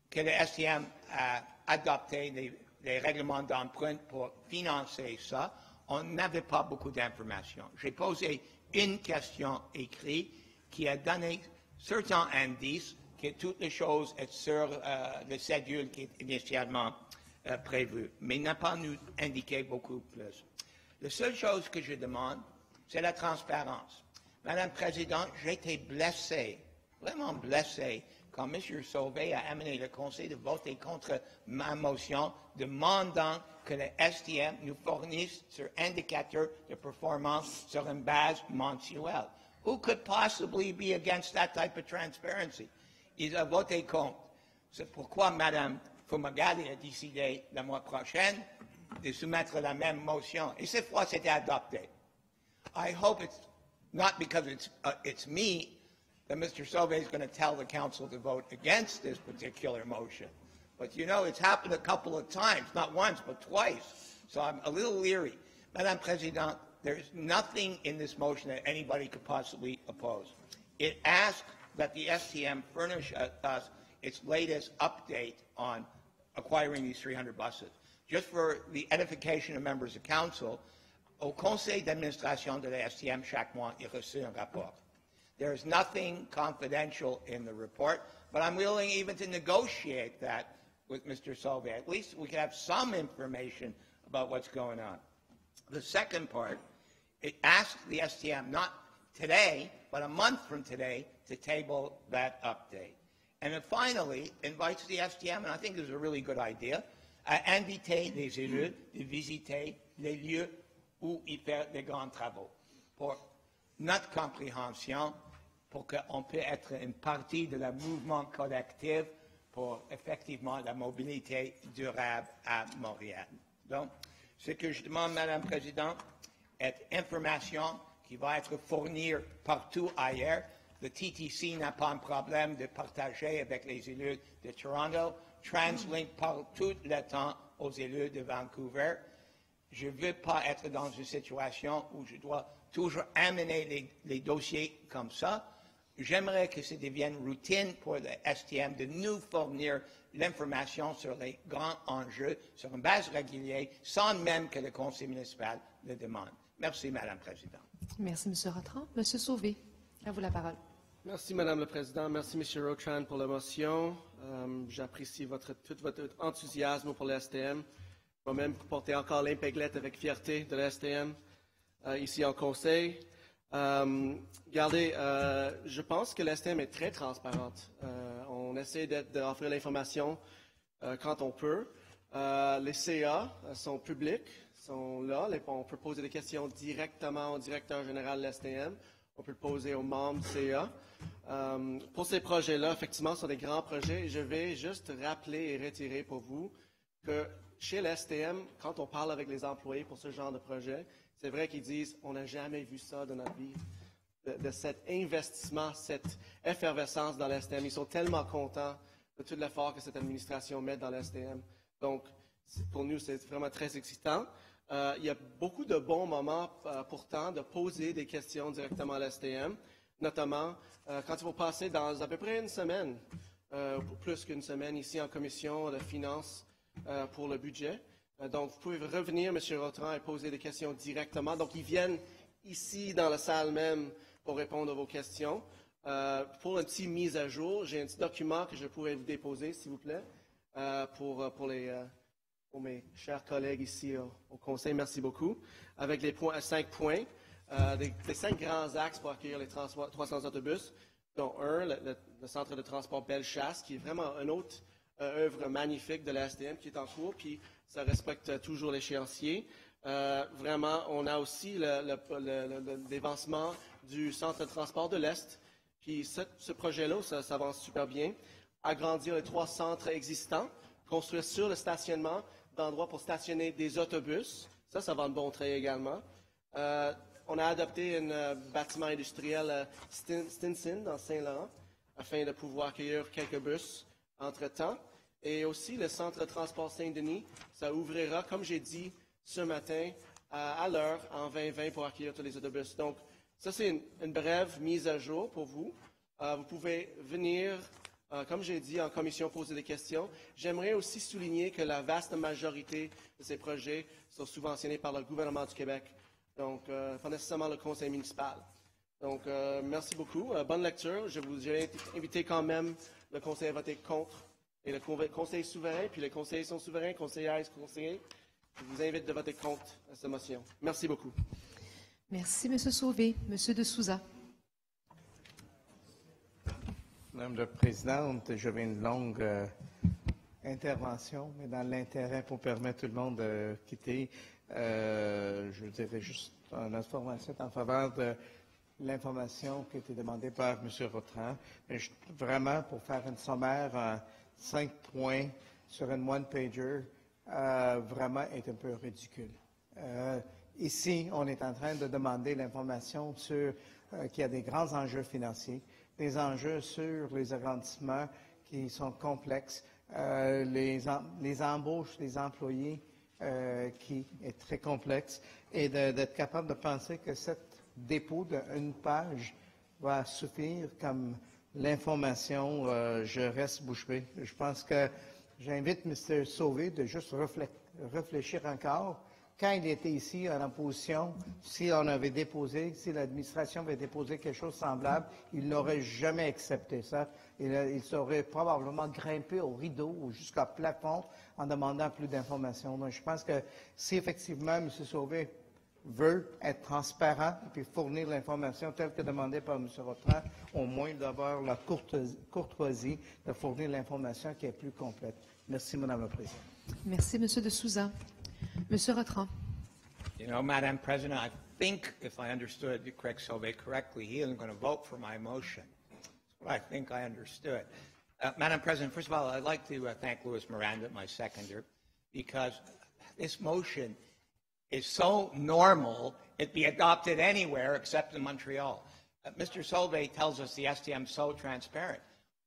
E: que le STM a adopté les règlements d'emprunt pour financer ça, on n'avait pas beaucoup d'informations. J'ai posé une question écrite qui a donné certains indices que toutes les choses sont sur le cédule qui est initialement prévu, mais n'a pas nous indiqué beaucoup plus. La seule chose que je demande, c'est la transparence. Madame la Présidente, j'ai été blessé, vraiment blessé, quand M. Sauvé a amené le Conseil de voter contre ma motion demandant que le STM nous fournisse sur indicateur de performance sur une base mensuelle. Who could possibly be against that type of transparency? Il a voté contre. C'est pourquoi Mme Fumagalli a décidé le mois prochain de soumettre la même motion. Et cette fois, c'était adopté. I hope it's not because it's me that Mr. Sauvé is going to tell the council to vote against this particular motion. But you know, it's happened a couple of times, not once, but twice. So I'm a little leery. Madame President, there's nothing in this motion that anybody could possibly oppose. It asks that the STM furnish us its latest update on acquiring these 300 buses. Just for the edification of members of council, au conseil d'administration de la STM chaque mois, il reçoit un rapport. There is nothing confidential in the report, but I'm willing even to negotiate that with Mr. Sauvé. At least we can have some information about what's going on. The second part, it asks the STM, not today, but a month from today, to table that update. And then finally, invites the STM, and I think this is a really good idea, à inviter les élus de visiter les lieux où ils font des grands travaux. Pour notre compréhension, pour qu'on puisse être une partie de la mouvement collectif pour effectivement la mobilité durable à Montréal. Donc, ce que je demande, Madame la Présidente, est information qui va être fournie partout ailleurs. Le TTC n'a pas un problème de partager avec les élus de Toronto. TransLink parle tout le temps aux élus de Vancouver. Je ne veux pas être dans une situation où je dois toujours amener les dossiers comme ça. J'aimerais que ça devienne routine pour le STM de nous fournir l'information sur les grands enjeux sur une base régulière, sans même que le conseil municipal le demande. Merci, Madame la Présidente.
A: Merci, M. Bertrand. M. Sauvé, à vous la parole.
G: Merci, Madame la Présidente. Merci, M. Rotran, pour la motion. J'apprécie tout votre enthousiasme pour le STM. Je vais même porter encore l'impéglette avec fierté de la STM ici au Conseil. Regardez, je pense que la STM est très transparente. On essaie d'offrir l'information quand on peut. Les CA sont publics, sont là. On peut poser des questions directement au directeur général de la STM. On peut le poser aux membres CA. Pour ces projets-là, effectivement, ce sont des grands projets. Je vais juste rappeler et retirer pour vous que chez l'STM, quand on parle avec les employés pour ce genre de projet, c'est vrai qu'ils disent « on n'a jamais vu ça de notre vie ». De cet investissement, cette effervescence dans l'STM. Ils sont tellement contents de tout l'effort que cette administration met dans l'STM. Donc, pour nous, c'est vraiment très excitant. Il y a beaucoup de bons moments, pourtant, de poser des questions directement à l'STM, notamment quand il faut passer dans à peu près une semaine, plus qu'une semaine, ici en commission de finances pour le budget. Donc, vous pouvez revenir, M. Rotran, et poser des questions directement. Donc, ils viennent ici, dans la salle même, pour répondre à vos questions. Pour une petite mise à jour, j'ai un petit document que je pourrais vous déposer, s'il vous plaît, pour mes chers collègues ici au Conseil. Merci beaucoup. Avec les 5 points, des 5 grands axes pour accueillir les 300 autobus, dont un, le centre de transport Bellechasse, qui est vraiment une autre œuvre magnifique de la STM qui est en cours, puis ça respecte toujours l'échéancier. Vraiment, on a aussi le dévancement du centre de transport de l'Est. Puis ce projet-là, ça avance super bien. Agrandir les 3 centres existants, construire sur le stationnement d'endroits pour stationner des autobus. Ça va de bon trait également. On a adopté un bâtiment industriel Stinson dans Saint-Laurent afin de pouvoir accueillir quelques bus entre-temps. Et aussi, le centre de transport Saint-Denis, ça ouvrira, comme j'ai dit ce matin, à l'heure, en 2020, pour accueillir tous les autobus. Donc, ça, c'est une brève mise à jour pour vous. Vous pouvez venir, comme j'ai dit, en commission, poser des questions. J'aimerais aussi souligner que la vaste majorité de ces projets sont subventionnés par le gouvernement du Québec, donc pas nécessairement le conseil municipal. Donc, merci beaucoup. Bonne lecture. Je vous ai invité quand même le conseil à voter contre, et le conseil souverain, puis les conseillers sont souverains, conseillères et conseillers. Je vous invite de voter contre cette motion. Merci beaucoup.
A: Merci, M. Sauvé. M. de Souza.
M: Madame la Présidente, j'avais une longue intervention, mais dans l'intérêt pour permettre tout le monde de quitter, je dirais juste une information en faveur de l'information qui a été demandée par M. Rotran. Mais vraiment, pour faire une sommaire en 5 points sur une one-pager, vraiment est un peu ridicule. Ici, on est en train de demander l'information sur qu'il y a des grands enjeux financiers, des enjeux sur les agrandissements qui sont complexes, les embauches des employés qui est très complexe, et d'être capable de penser que cette dépôt d'une page va suffire comme l'information. Je reste bouche bée. Je pense que j'invite M. Sauvé de juste réfléchir encore. Quand il était ici en opposition, si l'administration avait déposé quelque chose de semblable, il n'aurait jamais accepté ça. Il serait probablement grimpé au rideau ou jusqu'au plafond en demandant plus d'informations. Donc, je pense que si effectivement M. Sauvé veut être transparent et puis fournir l'information telle que demandée par M. Rotran, au moins d'avoir la courtoisie de fournir l'information qui est plus complète. Merci, Mme la Présidente.
A: Merci, M. de Souza. M. Rotran.
E: You know, Madam President, I think if I understood Craig Sauvé correctly, he isn't going to vote for my motion. That's what I think I understood. Madam President, first of all, I'd like to thank Louis Miranda, my seconder, because this motion is so normal, it'd be adopted anywhere except in Montreal. Mr. Sauvé tells us the STM is so transparent.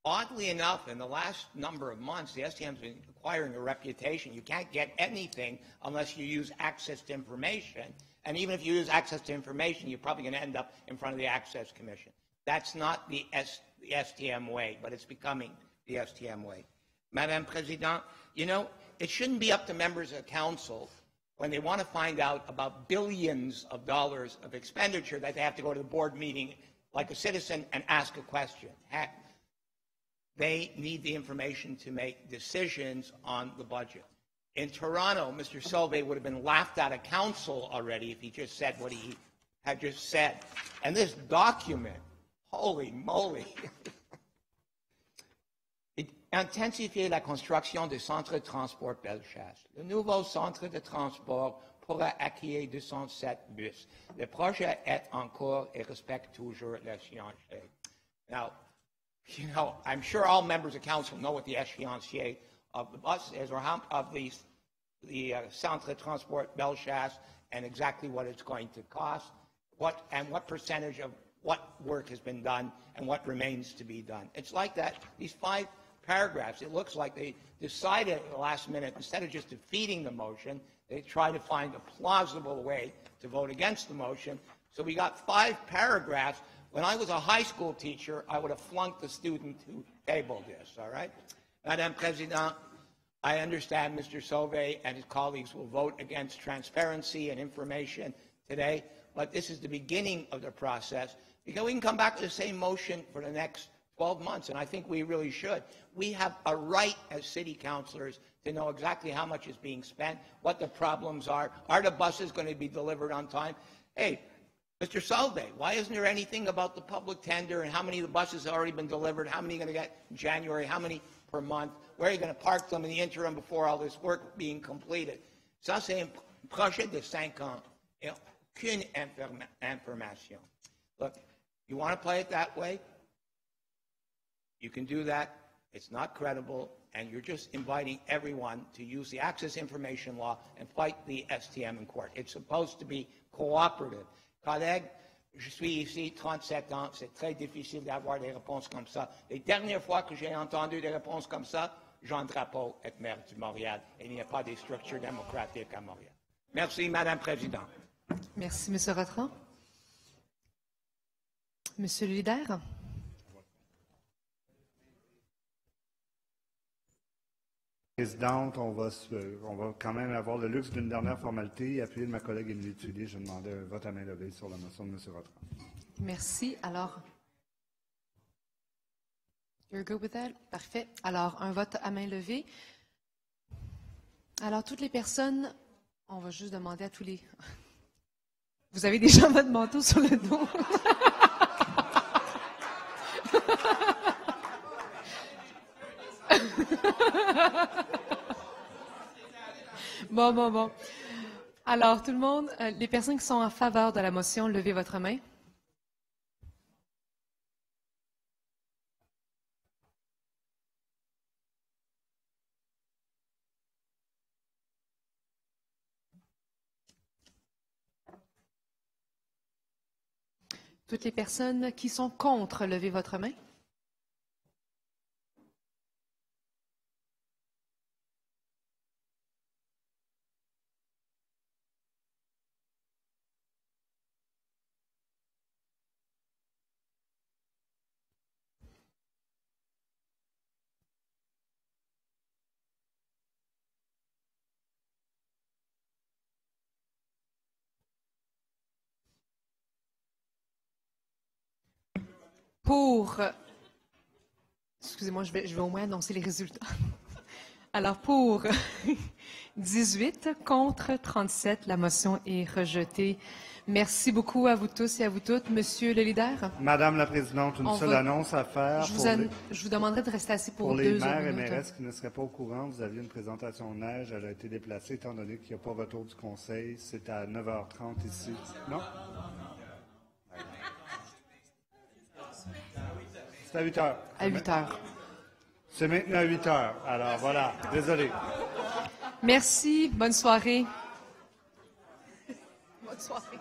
E: Oddly enough, in the last number of months, the STM's been acquiring a reputation. You can't get anything unless you use access to information. And even if you use access to information, you're probably going to end up in front of the Access Commission. That's not the STM way, but it's becoming the STM way. Madame Présidente, you know, it shouldn't be up to members of council when they want to find out about billions of dollars of expenditure that they have to go to the board meeting like a citizen and ask a question. Heck, they need the information to make decisions on the budget. In Toronto, Mr. Sauvé would have been laughed out of council already if he just said what he had just said. And this document, holy moly, intensifier la construction du centre de transport Bellechasse. Le nouveau centre de transport pourra accueillir 207 bus. Le projet est en cours et respecte toujours l'échéancier. Now, you know, I'm sure all members of council know what the échéancier of the bus is, or how, of the the Centre Transport Bellechasse and exactly what it's going to cost, what percentage of what work has been done and what remains to be done. It's like that, these 5 paragraphs. It looks like they decided at the last minute, instead of just defeating the motion, they tried to find a plausible way to vote against the motion. So we got 5 paragraphs. When I was a high school teacher, I would have flunked the student who tabled this, all right? Madame President, I understand Mr. Sauvé and his colleagues will vote against transparency and information today, but this is the beginning of the process. Because we can come back to the same motion for the next 12 months, and I think we really should. We have a right as city councilors to know exactly how much is being spent, what the problems are the buses going to be delivered on time? Hey, Mr. Sauvé, why isn't there anything about the public tender and how many of the buses have already been delivered, how many are going to get in January, how many per month, where are you going to park them in the interim before all this work being completed? Ça, c'est un projet de 5 ans et aucune information. Look, you want to play it that way? You can do that. It's not credible, and you're just inviting everyone to use the Access Information Law and fight the STM in court. It's supposed to be cooperative. Collègues, je suis ici 37 ans, c'est très difficile d'avoir des réponses comme ça. Les dernières fois que j'ai entendu des réponses comme ça, Jean Drapeau est maire de Montréal et il n'y a pas de structure démocratique à Montréal. Merci, Madame la Présidente.
A: Merci, M. Rotran. Monsieur le leader.
B: Présidente, on va quand même avoir le luxe d'une dernière formalité. Appuyé de ma collègue Émilie Tulier, je demandais un vote à main levée sur la motion de M. Rotran.
A: Merci. Alors, you're good with that? Parfait. Alors, un vote à main levée. Alors, toutes les personnes, on va juste demander à tous les... Vous avez déjà votre manteau sur le dos. Bon. Alors, tout le monde, les personnes qui sont en faveur de la motion, levez votre main. Toutes les personnes qui sont contre, levez votre main. Pour, excusez-moi, je vais au moins annoncer les résultats. Alors, pour 18, contre 37, la motion est rejetée. Merci beaucoup à vous tous et à vous toutes. Monsieur le leader.
B: Madame la Présidente, une seule annonce à faire.
A: Je vous demanderai de rester assis pour 2 minutes.
B: Pour les maires et mairesses qui ne seraient pas au courant, vous aviez une présentation de neige. Elle a été déplacée étant donné qu'il n'y a pas retour du Conseil. C'est à 9h30 ici. Non? C'est à 8 heures.
A: À 8 heures.
B: C'est maintenant à 8 heures. Alors voilà, désolé.
A: Merci, bonne soirée. Bonne soirée.